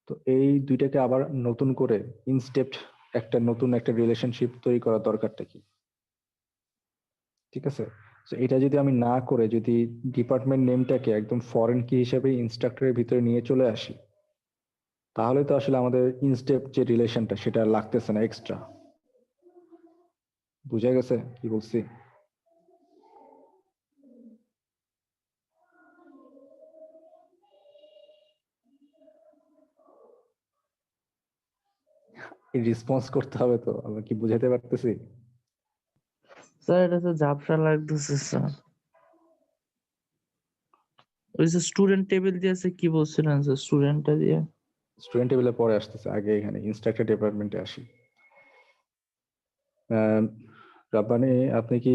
তো এই দুইটাকে আবার নতুন করে ইনস্টেপ একটা নতুন একটা রিলেশনশিপ তৈরি করার দরকারটা কি? ঠিক আছে, তো এটা যদি আমি না করে যদি ডিপার্টমেন্ট নেমটাকে একদম ফরেন কি হিসেবে ইনস্ট্রাক্টরের ভিতরে নিয়ে চলে আসি, তাহলে তো আসলে আমাদের ইনস্টেপ যে রিলেশনটা সেটা লাগতেছে না এক্সট্রা। বুঝা গেছে কি বলছি? রেসপন্স করতে হবে তো, আমরা কি বুঝাতে পারতেছি? স্যার এটা তো ঝাপসা লাগতেছে স্যার। ওই যে স্টুডেন্ট টেবিল দিয়েছে কি বলছিলেন স্যার স্টুডেন্টটা দিয়ে? স্টুডেন্ট টেবিলে পরে আসতেছে, আগে এখানে ইনস্ট্রাক্টর ডিপার্টমেন্টে আসি। রাব্বানি, আপনি কি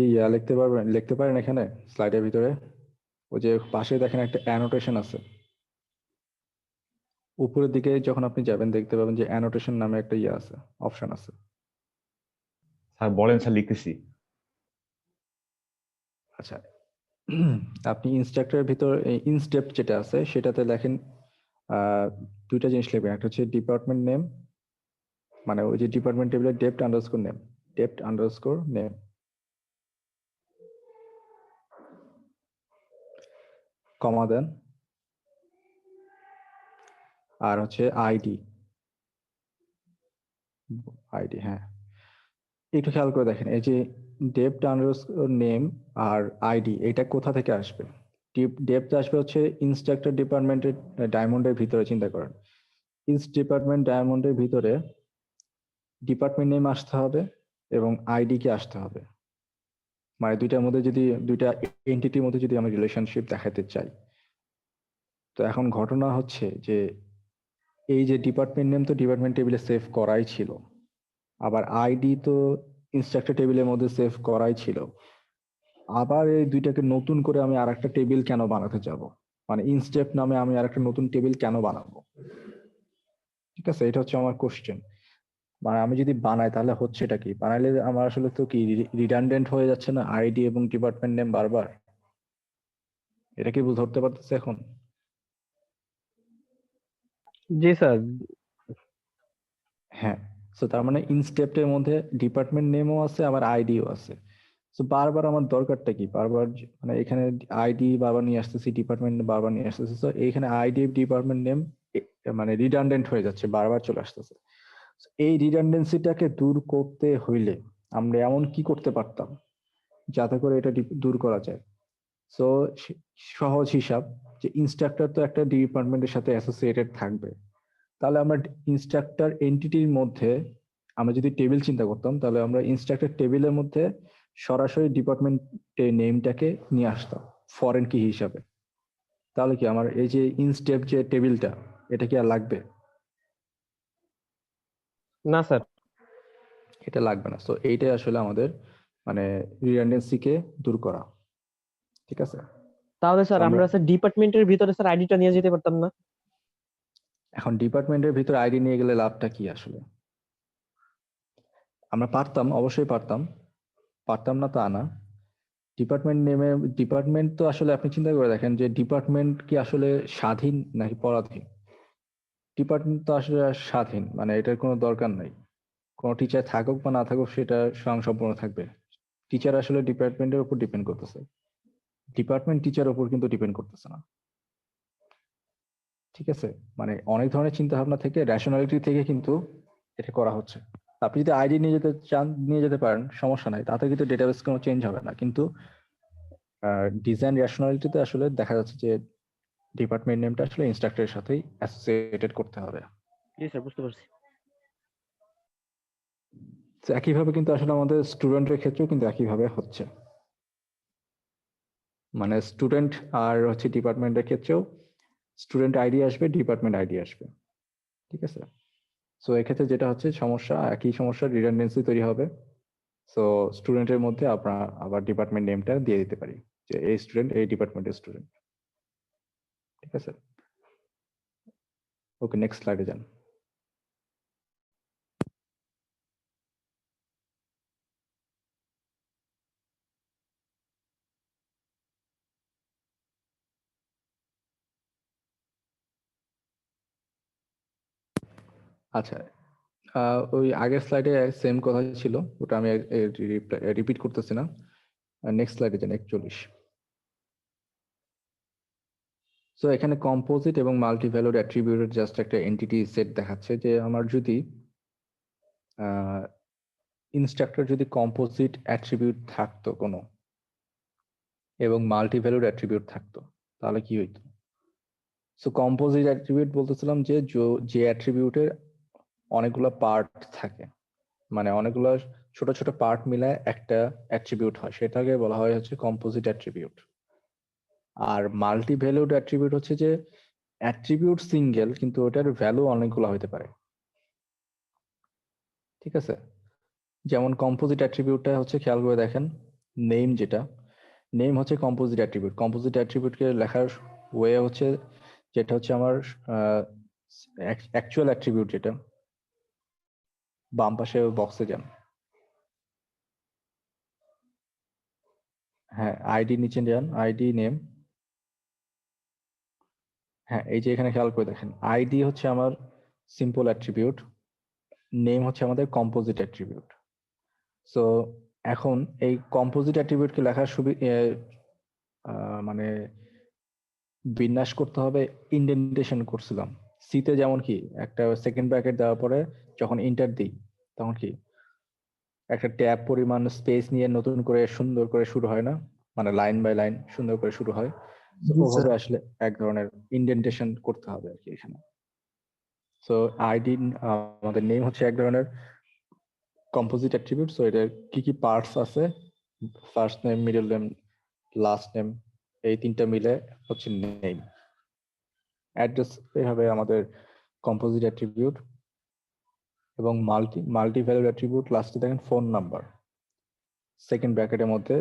লিখতে পারেন এখানে স্লাইডের ভিতরে? ওই যে পাশে দেখেন একটা অ্যানোটেশন আছে, উপরের দিকে যখন আপনি যাবেন দেখতে পাবেন যে অ্যানোটেশন নামে একটা আছে, অপশন আছে। স্যার বলেন, স্যার লিখতেছি। আচ্ছা, আপনি ইনস্ট্রাক্টরের ভিতর ইনস্টেপ যেটা আছে সেটাতে লেখেন দুইটা জিনিস লিখবেন। একটা হচ্ছে ডিপার্টমেন্ট নেম, মানে ওই যে ডিপার্টমেন্ট টেবিলের ডেপ্ট আন্ডারস্কোর নেম, কমা দেন, আর হচ্ছে আইডি। হ্যাঁ, একটু খেয়াল করে দেখেন, এই যে ডেপ্ট আন্ডারস্কোর নেম আর আইডি, এটা কোথা থেকে আসবে? ডেপ্ট আসবে হচ্ছে ইনস্ট্রাক্টর ডিপার্টমেন্টের ডায়মন্ডের ভিতরে। চিন্তা করেন, ডিপার্টমেন্ট ডায়মন্ডের ভিতরে ডিপার্টমেন্ট নেম আসতে হবে এবং আইডি কে আসতে হবে। মানে দুইটা এন্টিটির মধ্যে যদি আমরা রিলেশনশিপ দেখাতে চাই, তো এখন ঘটনা হচ্ছে যে এই যে ডিপার্টমেন্ট নেম তো ডিপার্টমেন্ট টেবিলে সেভ করাই ছিল, আবার আইডি তো ইনস্ট্রাক্টর টেবিলের মধ্যে সেভ করাই ছিল। আবার এই দুইটাকে নতুন করে আমি আরেকটা টেবিল কেন বানাতে যাব? মানে ইনস্টেপ নামে আমি আরেকটা নতুন টেবিল কেন বানাবো? ঠিক আছে, এটা হচ্ছে আমার কোশ্চেন। মানে আমি যদি বানাই তাহলে হচ্ছেটা কি? বানাইলে আমার আসলে তো কি রিডান্ডেন্ট হয়ে যাচ্ছে না আইডি এবং ডিপার্টমেন্ট নেম বারবার? এটা কি ধরতে পারতেছে এখন? জি স্যার। হ্যাঁ, তো তার মানে ইনস্টেপের মধ্যে ডিপার্টমেন্ট নেমও আছে আবার আইডিও আছে। তো বারবার আমার দরকারটা কি? বারবার মানে এখানে আইডি বারবার নিয়ে আসতেছি, ডিপার্টমেন্ট বারবার নিয়ে আসতেছি, তো এইখানে আইডি ডিপার্টমেন্ট নেম মানে রিডান্ডেন্ট হয়ে যাচ্ছে, বারবার চলে আসতেছে। এই রিডান্ডেন্সিটাকে দূর করতে হইলে আমরা এমন কি করতে পারতাম যাতে করে এটা দূর করা যায়? সো সহজ হিসাব, যে ইনস্ট্রাক্টর তো একটা ডিপার্টমেন্টের সাথে অ্যাসোসিয়েটেড থাকবে, তাহলে আমরা ইনস্ট্রাক্টর এন্টিটির মধ্যে আমরা যদি টেবিল চিন্তা করতাম, তাহলে আমরা ইনস্ট্রাক্টর টেবিলের মধ্যে সরাসরি ডিপার্টমেন্টের নেমটাকে নিয়ে আসতাম ফরেন কি হিসাবে। তাহলে কি আমার এই যে ইনস্টেপ যে টেবিলটা, এটা কি আর লাগবে? না স্যার। এটা লাগবে না। তো এইটাই আসলে আমাদের মানে রিডান্ডেন্সিকে দূর করা। ঠিক আছে, তাহলে স্যার আমরা আমরা স্যার ডিপার্টমেন্টের ভিতরে স্যার আইডিটা নিয়ে যেতে পারতাম না? এখন ডিপার্টমেন্টের ভিতরে আইডি নিয়ে গেলে লাভটা কি আসলে? আমরা পারতাম, অবশ্যই পারতাম, পারতাম না তা না। ডিপার্টমেন্ট তো আসলে আপনি চিন্তা করে দেখেন যে ডিপার্টমেন্ট কি আসলে স্বাধীন নাকি পরাধীন? ডিপার্টমেন্ট তো আসলে স্বাধীন, মানে এটার কোনো দরকার নাই। কোনো টিচার থাকুক বা না থাকুক সেটা স্বয়ংসম্পূর্ণ থাকবে। টিচার আসলে ডিপার্টমেন্টের উপর ডিপেন্ড করতেছে, ডিপার্টমেন্ট টিচার উপর কিন্তু ডিপেন্ড করতেছে না। ঠিক আছে, মানে অনেক ধরনের চিন্তা ভাবনা থেকে, রেশনালিটি থেকে কিন্তু এটা করা হচ্ছে। আপনি যদি আইডি নিয়ে যেতে চান নিয়ে যেতে পারেন, সমস্যা নাই, তাতে কিন্তু ডেটাবেস কোনো চেঞ্জ হবে না। কিন্তু ডিজাইন রেশনালিটিতে আসলে দেখা যাচ্ছে যে ডিপার্টমেন্ট নেমটা আসলে ইনস্ট্রাক্টরের সাথেই অ্যাসোসিয়েটেড করতে হবে। জি স্যার, বুঝতে পারছি। তো একইভাবে কিন্তু আসলে আমাদের স্টুডেন্টের ক্ষেত্রেও কিন্তু একইভাবে হচ্ছে, মানে স্টুডেন্ট আর হচ্ছে ডিপার্টমেন্টের ক্ষেত্রেও স্টুডেন্ট আইডি আসবে, ডিপার্টমেন্ট আইডি আসবে। ঠিক আছে, সো এক্ষেত্রে যেটা হচ্ছে সমস্যা, একই সমস্যা, রিডান্ডেন্সি তৈরি হবে। সো স্টুডেন্টের মধ্যে আমরা আবার ডিপার্টমেন্ট নেমটা দিয়ে দিতে পারি যে এই স্টুডেন্ট এই ডিপার্টমেন্টের স্টুডেন্ট। ঠিক আছে, ওকে, নেক্সট স্লাইডে যান। আচ্ছা, ওই আগের স্লাইডে সেম কথা ছিল, ওটা আমি রিপিট করতেছি না। নেক্সট স্লাইডে যান, 41। সো এখানে কম্পোজিট এবং মাল্টি ভ্যালুড অ্যাট্রিবিউটের জাস্ট একটা এন্টিটি সেট দেখাচ্ছে যে আমার যদি ইনস্ট্রাক্টর যদি কম্পোজিট অ্যাট্রিবিউট থাকতো কোনো এবং মাল্টি ভ্যালুড অ্যাট্রিবিউট থাকতো তাহলে কি হইতো? সো কম্পোজিট অ্যাট্রিবিউট বলতেছিলাম যে যে অ্যাট্রিবিউটের অনেকগুলো পার্ট থাকে, মানে অনেকগুলো ছোট ছোট পার্ট মিলায় একটা অ্যাট্রিবিউট হয়, সেটাকে বলা হয় হচ্ছে কম্পোজিট অ্যাট্রিবিউট। আর মাল্টি ভ্যালুড অ্যাট্রিবিউট হচ্ছে যে অ্যাট্রিবিউট সিঙ্গেল কিন্তু ওটার ভ্যালু অনেকগুলো হতে পারে। ঠিক আছে, যেমন কম্পোজিট অ্যাট্রিবিউটটা হচ্ছে, খেয়াল করে দেখেন, নেম যেটা, নেম হচ্ছে কম্পোজিট অ্যাট্রিবিউট। কম্পোজিট অ্যাট্রিবিউটকে লেখার ওয়ে হচ্ছে, যেটা হচ্ছে আমার অ্যাকচুয়াল অ্যাট্রিবিউট, যেটা বাম পাশে বক্সে যান, হ্যাঁ আইডি নিচে যান, আইডি নেম, হ্যাঁ এই যে এখানে খেয়াল করে দেখেন, আইডি হচ্ছে আমার সিম্পল অ্যাট্রিবিউট, নেম হচ্ছে আমাদের কম্পোজিট অ্যাট্রিবিউট। সো এখন এই কম্পোজিট অ্যাট্রিবিউটকে লেখার মানে বিন্যাস করতে হবে, ইন্ডেন্টেশন করছিলাম সিতে, যেমন কি একটা সেকেন্ড ব্র্যাকেট দেওয়ার পরে যখন ইন্টার দিই তখন কি একটা ট্যাব পরিমাণ স্পেস নিয়ে নতুন করে সুন্দর করে শুরু হয় না, মানে লাইন বাই লাইন সুন্দর করে শুরু হয়। তো জি ওভাবে স্যার। আসলে এক ধরনের ইন্ডেন্টেশন করতে হবে আর কি এখানে। সো আইডি, আমাদের নেম হচ্ছে এক ধরনের কম্পোজিট অ্যাট্রিবিউট। সো এটার কি কি পার্টস আছে, first name, middle name, last name, এই তিনটা মিলে হচ্ছে নেম। অ্যাড্রেস এভাবে আমাদের কম্পোজিট অ্যাট্রিবিউট। এবং মাল্টি ভ্যালুড অ্যাট্রিবিউট লাস্টে দেখেন ফোন নাম্বার সেকেন্ড ব্র্যাকেটের মধ্যে।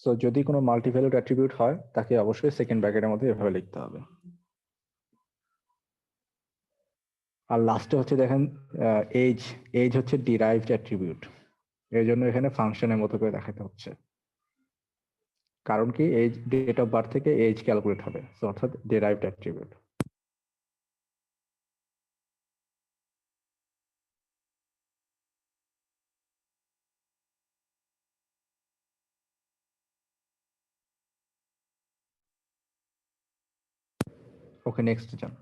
সো যদি কোনো মাল্টি ভ্যালুড অ্যাট্রিবিউট হয় তাকে অবশ্যই সেকেন্ড ব্র্যাকেটের মধ্যে এভাবে লিখতে হবে। আর লাস্টে হচ্ছে দেখেন এজ, এজ হচ্ছে ডিরাইভড অ্যাট্রিবিউট, এই জন্য এখানে ফাংশনের মতো করে দেখাতে হচ্ছে, কারণ কি এজ ডেট অফ বার্থ থেকে এজ ক্যালকুলেট হবে, সো অর্থাৎ ডিরাইভড অ্যাট্রিবিউট। ওকে, নেক্সট যান।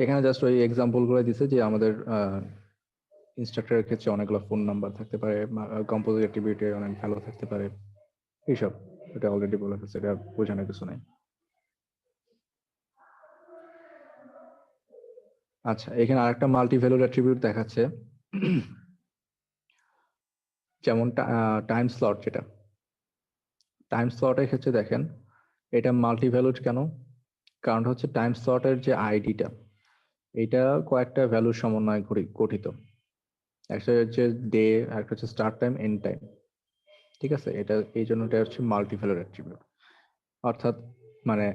এখানে জাস্ট ওই এক্সাম্পল গুলো দিছে যে আমাদের ইনস্ট্রাক্টরের ক্ষেত্রে অনেকগুলো ফোন নাম্বার থাকতে পারে, কম্পোজিট অ্যাট্রিবিউটে অনেক ভ্যালু থাকতে পারে, এইসব এটা অলরেডি বলে ফেলছে, এটা বোঝানোর কিছু নাই। আচ্ছা, এখানে আরেকটা মাল্টি ভ্যালুড অ্যাট্রিবিউট দেখাচ্ছে, যেমন টাইম স্লট, যেটা টাইম স্লটের ক্ষেত্রে দেখেন এটা মাল্টি ভ্যালুড কেন, কারণ হচ্ছে টাইম স্লটের যে আইডিটা, এটা কয়েকটা ভ্যালুর সমন্বয়ে গঠিত। একটা হচ্ছে ডে, একটা হচ্ছে স্টার্ট টাইম, এন্ড টাইম। ঠিক আছে, এটা এই জন্য এটা হচ্ছে মাল্টি ভ্যালুড অ্যাট্রিবিউট। অর্থাৎ মানে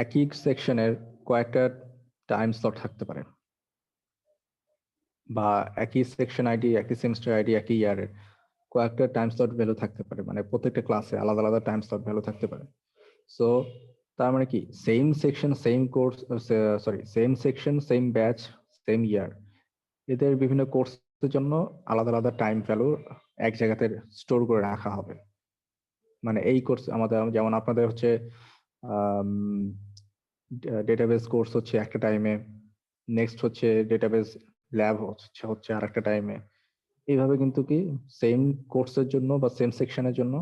একই সেকশনের কয়েকটা টাইম স্লট থাকতে পারে, বা একই সেকশন আইডি, একই সেমিস্টার আইডি, একই ইয়ারের কয়েকটা টাইম স্লট ভ্যালু থাকতে পারে, মানে প্রত্যেকটা ক্লাসে আলাদা আলাদা টাইম স্লট ভ্যালু থাকতে পারে। সো তার মানে কি same section same course, same section same batch same ইয়ার, এদের বিভিন্ন কোর্সের জন্য আলাদা আলাদা টাইম ভ্যালু এক জায়গাতে স্টোর করে রাখা হবে। মানে এই কোর্স আমাদের, যেমন আপনাদের হচ্ছে ডেটাবেস কোর্স হচ্ছে একটা টাইমে, নেক্সট হচ্ছে ডেটাবেস ল্যাব হচ্ছে আর একটা টাইমে। এইভাবে কিন্তু কি সেম কোর্সের জন্য বা সেম সেকশনের জন্য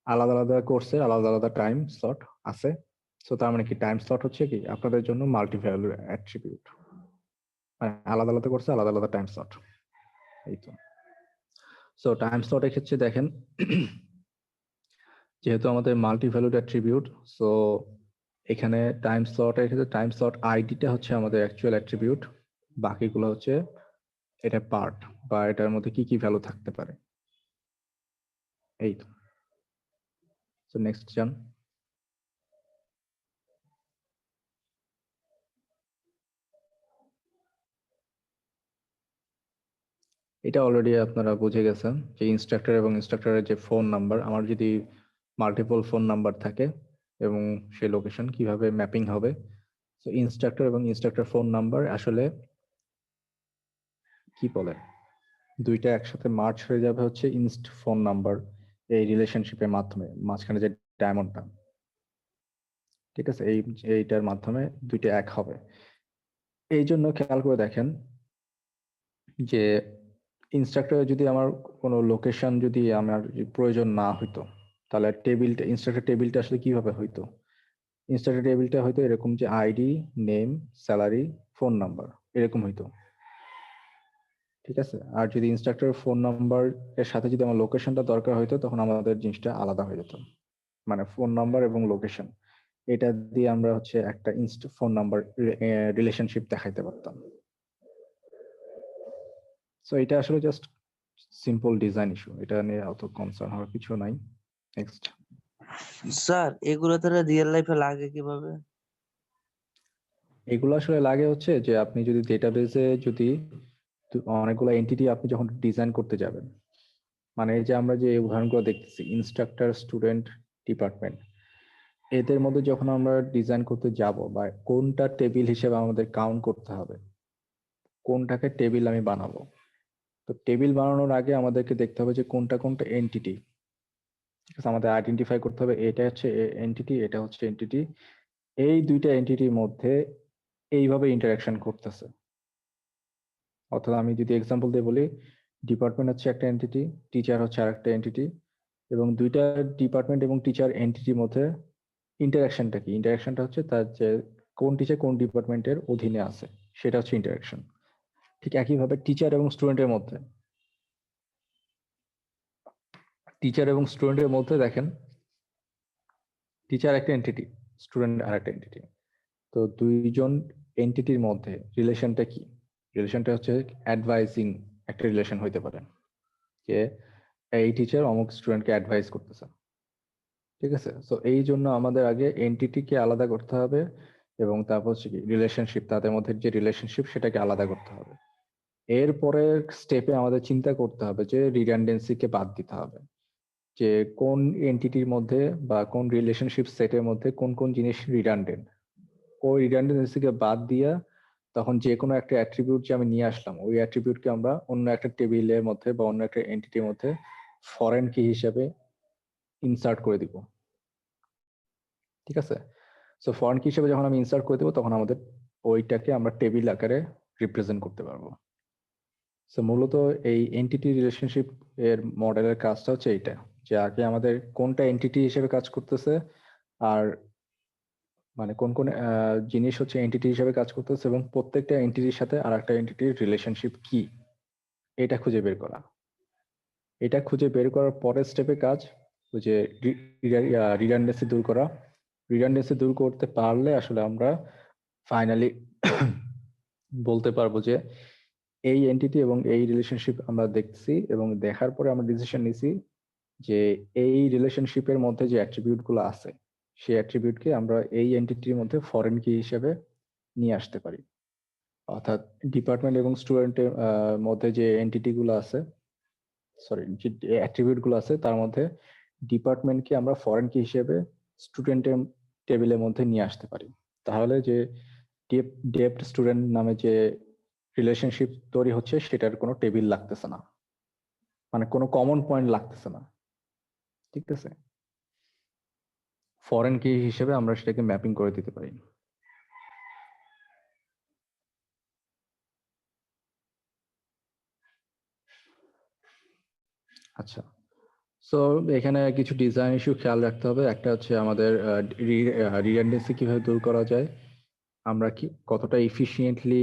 আলাদা আলাদা কোর্সের আলাদা আলাদা টাইম স্লট আছে। সো তার মানে কি টাইম স্লট হচ্ছে কি আপনাদের জন্য মাল্টি ভ্যালু অ্যাট্রিবিউট, মানে আলাদা আলাদা কোর্সে আলাদা আলাদা টাইম স্লট। এই তো। সো টাইম স্লটের ক্ষেত্রে দেখেন, যেহেতু আমাদের মাল্টি ভ্যালুড অ্যাট্রিবিউট, সো এখানে টাইম স্লটের ক্ষেত্রে টাইম স্লট আইডিটা হচ্ছে আমাদের অ্যাকচুয়াল অ্যাট্রিবিউট, বাকিগুলো হচ্ছে এটা পার্ট, বা এটার মধ্যে কি কি ভ্যালু থাকতে পারে। এই তো। সো নেক্সট যান। এটা অলরেডি আপনারা বুঝে গেছেন যে ইনস্ট্রাক্টর এবং ইনস্ট্রাক্টরের যে ফোন নাম্বার, আমার যদি মাল্টিপল ফোন নাম্বার থাকে এবং সেই লোকেশন কিভাবে ম্যাপিং হবে। তো ইনস্ট্রাক্টর এবং ইনস্ট্রাক্টর ফোন নাম্বার আসলে কি বলে, দুইটা একসাথে মার্চ হয়ে যাবে হচ্ছে ইনস্ট ফোন নাম্বার, এই রিলেশনশিপের মাধ্যমে মাঝখানে যে ডায়মন্ডটা, ঠিক আছে, এইটার মাধ্যমে দুইটা এক হবে। এই জন্য খেয়াল করে দেখেন যে ইনস্ট্রাক্টরে যদি আমার কোনো লোকেশন যদি আমার প্রয়োজন না হইতো, তাহলে ইনস্ট্রাক্টর টেবিলটা আসলে কিভাবে হইতো? ইনস্ট্রাক্টর টেবিলটা হয়তো এরকম যে ID, name, salary, phone number এরকম হইতো, ঠিক আছে। আর যদি ইনস্ট্রাক্টর ফোন নাম্বার এর সাথে যদি আমার লোকেশনটা দরকার হইতো, তখন আমাদের জিনিসটা আলাদা হয়ে যেত। মানে ফোন নাম্বার এবং লোকেশন, এটা দিয়ে আমরা হচ্ছে একটা ফোন নাম্বার রিলেশনশিপ দেখাইতে পারতাম। সো এটা আসলে জাস্ট সিম্পল ডিজাইন ইস্যু, এটা নিয়ে অত কনসার্ন হওয়ার কিছু নাই। নেক্সট। স্যার এগুলো তারা রিয়েল লাইফে লাগে কিভাবে? এগুলো আসলে লাগে হচ্ছে যে আপনি যদি ডেটাবেসে যদি অনেকগুলো এন্টিটি আপনি যখন ডিজাইন করতে যাবেন, মানে এই যে আমরা যে উদাহরণগুলো দেখতেছি ইনস্ট্রাক্টর, স্টুডেন্ট, ডিপার্টমেন্ট, এদের মধ্যে যখন আমরা ডিজাইন করতে যাব বা কোনটা টেবিল হিসেবে আমাদের কাউন্ট করতে হবে, কোনটাকে টেবিল আমি বানাবো, তো টেবিল বানানোর আগে আমাদেরকে দেখতে হবে যে কোনটা কোনটা এন্টিটি, ঠিক আছে। আমাদের আইডেন্টিফাই করতে হবে এটা হচ্ছে এন্টিটি, এটা হচ্ছে এন্টিটি, এই দুইটা এন্টিটির মধ্যে এইভাবে ইন্টারাকশন করতেছে। অর্থাৎ আমি যদি এক্সাম্পল দিয়ে বলি, ডিপার্টমেন্ট হচ্ছে একটা এন্টিটি, টিচার হচ্ছে আরেকটা এন্টিটি, এবং দুইটা ডিপার্টমেন্ট এবং টিচার এন্টিটির মধ্যে ইন্টারাকশনটা কি? ইন্টারাকশনটা হচ্ছে তার যে কোন টিচার কোন ডিপার্টমেন্টের অধীনে আছে, সেটা হচ্ছে ইন্টারাকশন। ঠিক একইভাবে টিচার এবং স্টুডেন্টের মধ্যে দেখেন, টিচার একটা এন্টিটি, স্টুডেন্ট আরেকটা এন্টিটি, তো দুইজন এন্টিটির মধ্যে রিলেশনটা কি? রিলেশনটা হচ্ছে অ্যাডভাইজিং একটা রিলেশন হইতে পারে, যে এই টিচার অমুক স্টুডেন্টকে অ্যাডভাইস করতেছে, ঠিক আছে। তো এই জন্য আমাদের আগে এন্টিটিকে আলাদা করতে হবে, এবং তারপর হচ্ছে কি রিলেশনশিপ, তাদের মধ্যে যে রিলেশনশিপ সেটাকে আলাদা করতে হবে। এরপরে স্টেপে আমাদের চিন্তা করতে হবে যে রিডান্ডেন্সিকে বাদ দিতে হবে, যে কোন এন্টিটির মধ্যে বা কোন রিলেশনশিপ সেটের মধ্যে কোন কোন জিনিস রিডান্ডেন্ট, ওই রিডান্ডেন্সিকে বাদ দিয়া তখন যে কোনো একটা অ্যাট্রিবিউট যে আমি নিয়ে আসলাম, ওই অ্যাট্রিবিউটকে আমরা অন্য একটা টেবিলের মধ্যে বা অন্য একটা এন্টিটির মধ্যে ফরেন কি হিসেবে ইনসার্ট করে দিব, ঠিক আছে। সো ফরেন কি হিসেবে যখন আমি ইনসার্ট করে দেবো, তখন আমাদের ওইটাকে আমরা টেবিল আকারে রিপ্রেজেন্ট করতে পারবো। সো মূলত এই এন্টিটি রিলেশনশিপ এর মডেলের কাজটা হচ্ছে এইটা, যে আগে আমাদের কোনটা এন্টিটি হিসেবে কাজ করতেছে, আর মানে কোন কোন জিনিস হচ্ছে এন্টিটি হিসেবে কাজ করতেছে, এবং প্রত্যেকটা এন্টিটির সাথে আর একটা এন্টিটির রিলেশনশিপ কি, এটা খুঁজে বের করা। এটা খুঁজে বের করার পরের স্টেপে কাজ ওই যে রিডান্ডেন্সি দূর করা। রিডান্ডেন্সি দূর করতে পারলে আসলে আমরা ফাইনালি বলতে পারবো যে এই এন্টিটি এবং এই রিলেশনশিপ আমরা দেখছি, এবং দেখার পরে আমরা ডিসিশন নিছি যে এই রিলেশনশিপের মধ্যে যে অ্যাট্রিবিউট গুলো আছে, সেই অ্যাট্রিবিউটকে আমরা এই এন্টিটির মধ্যে ফরেন কি হিসেবে নিয়ে আসতে পারি। অর্থাৎ ডিপার্টমেন্ট এবং স্টুডেন্টের মধ্যে যে এন্টিটি গুলো আছে, সরি, যে অ্যাট্রিবিউট গুলো আছে, তার মধ্যে ডিপার্টমেন্টকে আমরা ফরেন কি হিসেবে স্টুডেন্টের টেবিলের মধ্যে নিয়ে আসতে পারি। তাহলে যে ডেপ্ট স্টুডেন্ট নামে যে রিলেশনশিপ তৈরি হচ্ছে, সেটার কোনো টেবিল লাগতেছে না, মানে কোনো কমন পয়েন্ট লাগতেছে না, ঠিক আছে। ফরেন কি হিসেবে আমরা সেটাকে ম্যাপিং করে দিতে পারি। আচ্ছা, সো এখানে কিছু ডিজাইন ইস্যু খেয়াল রাখতে হবে। একটা হচ্ছে আমাদের রিডান্ডেন্সি কিভাবে দূর করা যায়, আমরা কি কতটা এফিশিয়েন্টলি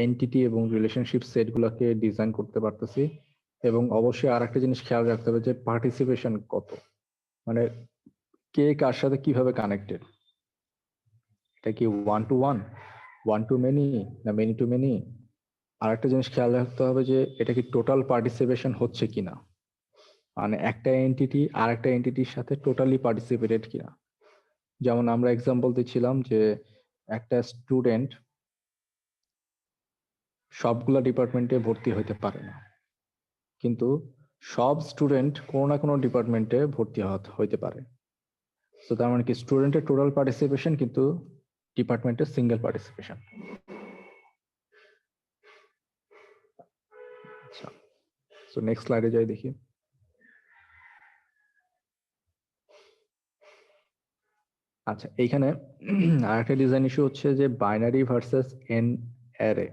এন্টিটি এবং রিলেশনশিপ সেট গুলোকে ডিজাইন করতে পারতেছি, এবং অবশ্যই আর একটা জিনিস খেয়াল রাখতে হবে যে পার্টিসিপেশন কত, মানে কে কার সাথে কিভাবে কানেক্টেড, এটা কি one to one, one to many, না মেনি টু মেনি। আর একটা জিনিস খেয়াল রাখতে হবে যে এটা কি টোটাল পার্টিসিপেশন হচ্ছে কিনা, মানে একটা এন্টিটি আর একটা এন্টিটির সাথে টোটালি পার্টিসিপেটেড কিনা। যেমন আমরা এক্সাম্পল দিচ্ছিলাম যে একটা স্টুডেন্ট সবগুলা ডিপার্টমেন্টে ভর্তি হইতে পারে না, কিন্তু সব স্টুডেন্ট কোনো না কোনো ডিপার্টমেন্টে ভর্তি হইতে পারে। তো তার মানে কি স্টুডেন্টের টোটাল পার্টিসিপেশন, কিন্তু ডিপার্টমেন্টের সিঙ্গেল পার্টিসিপেশন। আচ্ছা, সো নেক্সট স্লাইডে যাই দেখি। আচ্ছা, এইখানে আরেকটা ডিজাইন ইস্যু হচ্ছে যে বাইনারি ভার্সেস এন অ্যারে,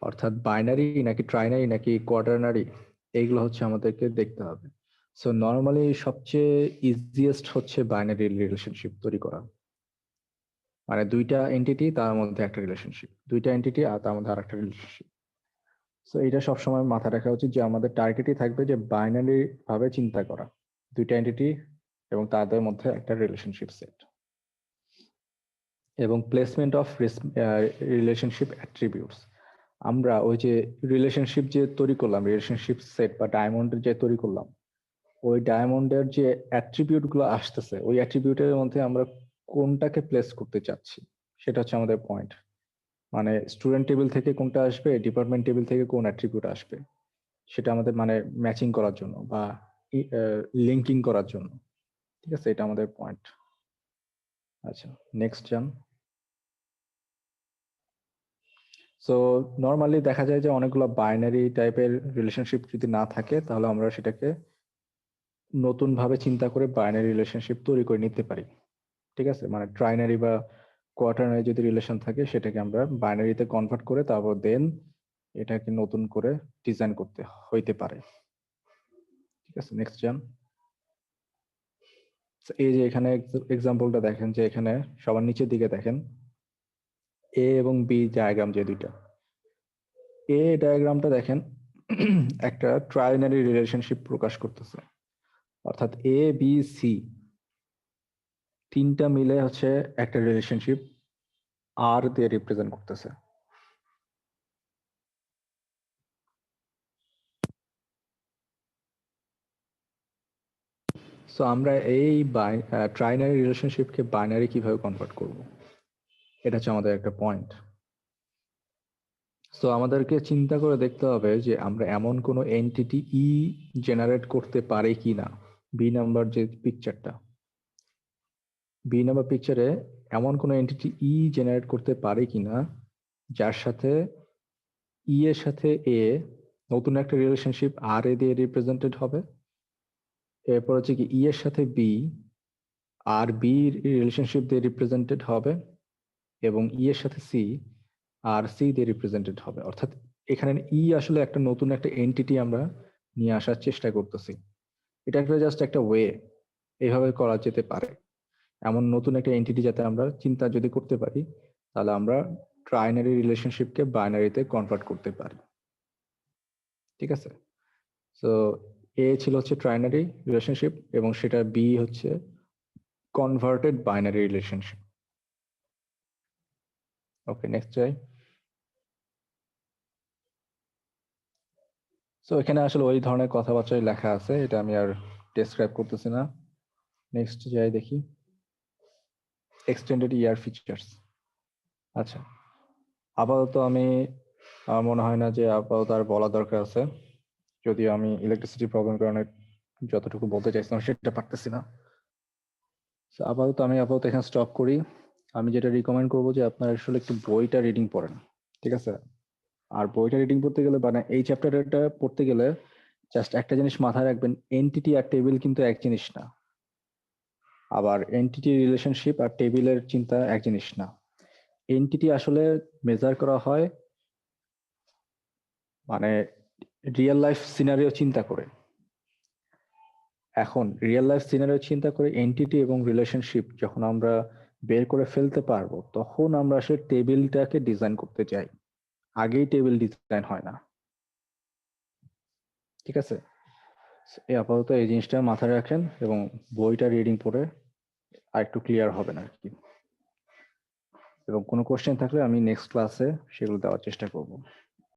অর্থাৎ বাইনারি নাকি ট্রাইনারি নাকি কোয়াটারনারি, এইগুলো হচ্ছে আমাদেরকে দেখতে হবে। সো নর্মালি সবচেয়ে ইজিয়েস্ট হচ্ছে বাইনারি রিলেশনশিপ তৈরি করা, মানে দুইটা এন্টিটি তার মধ্যে একটা রিলেশনশিপ, দুইটা এন্টিটি আর তার মধ্যে আরেকটা রিলেশনশিপ। সো এটা সবসময় মাথায় রাখা উচিত যে আমাদের টার্গেটই থাকবে যে বাইনারি ভাবে চিন্তা করা, দুইটা এন্টিটি এবং তাদের মধ্যে একটা রিলেশনশিপ সেট, এবং প্লেসমেন্ট অফ রিলেশনশিপ অ্যাট্রিবিউটস। আমরা ওই যে রিলেশনশিপ যে তৈরি করলাম, রিলেশনশিপ সেট বা ডায়মন্ডের যে তৈরি করলাম, ওই ডায়মন্ডের যে অ্যাট্রিবিউট গুলো আসতেছে, ওই অ্যাট্রিবিউটের মধ্যে আমরা কোনটাকে প্লেস করতে চাচ্ছি, সেটা হচ্ছে আমাদের পয়েন্ট। মানে স্টুডেন্ট টেবিল থেকে কোনটা আসবে, ডিপার্টমেন্ট টেবিল থেকে কোন অ্যাট্রিবিউট আসবে, সেটা আমাদের মানে ম্যাচিং করার জন্য বা লিঙ্কিং করার জন্য। ঠিক আছে, এটা আমাদের পয়েন্ট। আচ্ছা, নেক্সট যান। সো নর্মালি দেখা যায় যে অনেকগুলো বাইনারি টাইপের রিলেশনশিপ যদি না থাকে, তাহলে আমরা সেটাকে নতুন ভাবে চিন্তা করে বাইনারি রিলেশনশিপ তৈরি করে নিতে পারি। ঠিক আছে, মানে ট্রাইনারি বা কোয়াটারনারি যদি রিলেশন থাকে, সেটাকে আমরা বাইনারিতে কনভার্ট করে তারপর দেন এটাকে নতুন করে ডিজাইন করতে হইতে পারে। ঠিক আছে, নেক্সট যান। এই যে এখানে এক্সাম্পলটা দেখেন, যে এখানে সবার নিচের দিকে দেখেন এ এবং বি ডায়াগ্রাম, যে দুইটা এ ডায়াগ্রামটা দেখেন একটা ট্রাইনারি রিলেশনশিপ প্রকাশ করতেছে, অর্থাৎ এ বি সি তিনটা মিলে হচ্ছে একটা রিলেশনশিপ আর দিয়ে রিপ্রেজেন্ট করতেছে। সো আমরা এই ট্রাইনারি রিলেশনশিপকে বাইনারি কিভাবে কনভার্ট করব, এটা হচ্ছে আমাদের একটা পয়েন্ট। সো আমাদেরকে চিন্তা করে দেখতে হবে যে আমরা এমন কোনো এন্টিটি ই জেনারেট করতে পারি কিনা। বি নাম্বার যে পিকচারটা, বি নাম্বার পিকচারে এমন কোনো এন্টিটি ই জেনারেট করতে পারি কিনা যার সাথে ই এর সাথে এ নতুন একটা রিলেশনশিপ আর এ দিয়ে রিপ্রেজেন্টেড হবে, এরপর হচ্ছে কি ই এর সাথে বি আর বি রিলেশনশিপ দিয়ে রিপ্রেজেন্টেড হবে, এবং ই এর সাথে সি আর সি দিয়ে রিপ্রেজেন্টেড হবে। অর্থাৎ এখানে ই আসলে একটা নতুন একটা এন্টিটি আমরা নিয়ে আসার চেষ্টা করতেছি। এটা একটা জাস্ট একটা ওয়ে, এইভাবে করা যেতে পারে। এমন নতুন একটা এন্টিটি যাতে আমরা চিন্তা যদি করতে পারি, তাহলে আমরা ট্রাইনারি রিলেশনশিপকে বাইনারিতে কনভার্ট করতে পারি। ঠিক আছে, সো এ ছিল হচ্ছে ট্রাইনারি রিলেশনশিপ এবং সেটা বি হচ্ছে কনভার্টেড বাইনারি রিলেশনশিপ। ওকে, নেক্সট যাই। সো এখানে আসলে ওই ধরনের কথাবার্তাই লেখা আছে, এটা আমি আর ডেসক্রাইব করতেছি না। নেক্সট যাই দেখি, এক্সটেন্ডেড ইয়ার ফিচার্স। আচ্ছা, আপাতত আমি মনে হয় না যে আপাতত আর বলা দরকার আছে, যদিও আমি ইলেকট্রিসিটি প্রবলেম কারণে যতটুকু বলতে চাইছিলাম সেটা পারতেছি না। So, আমি আপাতত এখানে স্টপ করি। আমি যেটা রিকমেন্ড করবো যে আপনারা আসলে একটু বইটা রিডিং পড়েন। ঠিক আছে, আর বইটা রিডিং পড়তে গেলে মানে এই চ্যাপ্টারটা পড়তে গেলে জাস্ট একটা জিনিস মাথায় রাখবেন, এন্টিটি আর টেবিল কিন্তু এক জিনিস না, আবার এন্টিটি রিলেশনশিপ আর টেবিলের চিন্তা এক জিনিস না। এন্টিটি আসলে মেজার করা হয় মানে রিয়েল লাইফ সিনারিও চিন্তা করে। এখন রিয়েল লাইফ সিনারিও চিন্তা করে এন্টিটি এবং রিলেশনশিপ যখন আমরা বের করে ফেলতে পারবো, তখন আমরা আসলে টেবিলটাকে ডিজাইন করতে চাই, আগেই টেবিল ডিজাইন হয় না। ঠিক আছে, এই আপাতত এই জিনিসটা মাথায় রাখেন এবং বইটা রিডিং পড়ে আর একটু ক্লিয়ার হবেন আর কি। এবং কোনো কোশ্চেন থাকলে আমি নেক্সট ক্লাসে সেগুলো দেওয়ার চেষ্টা করব।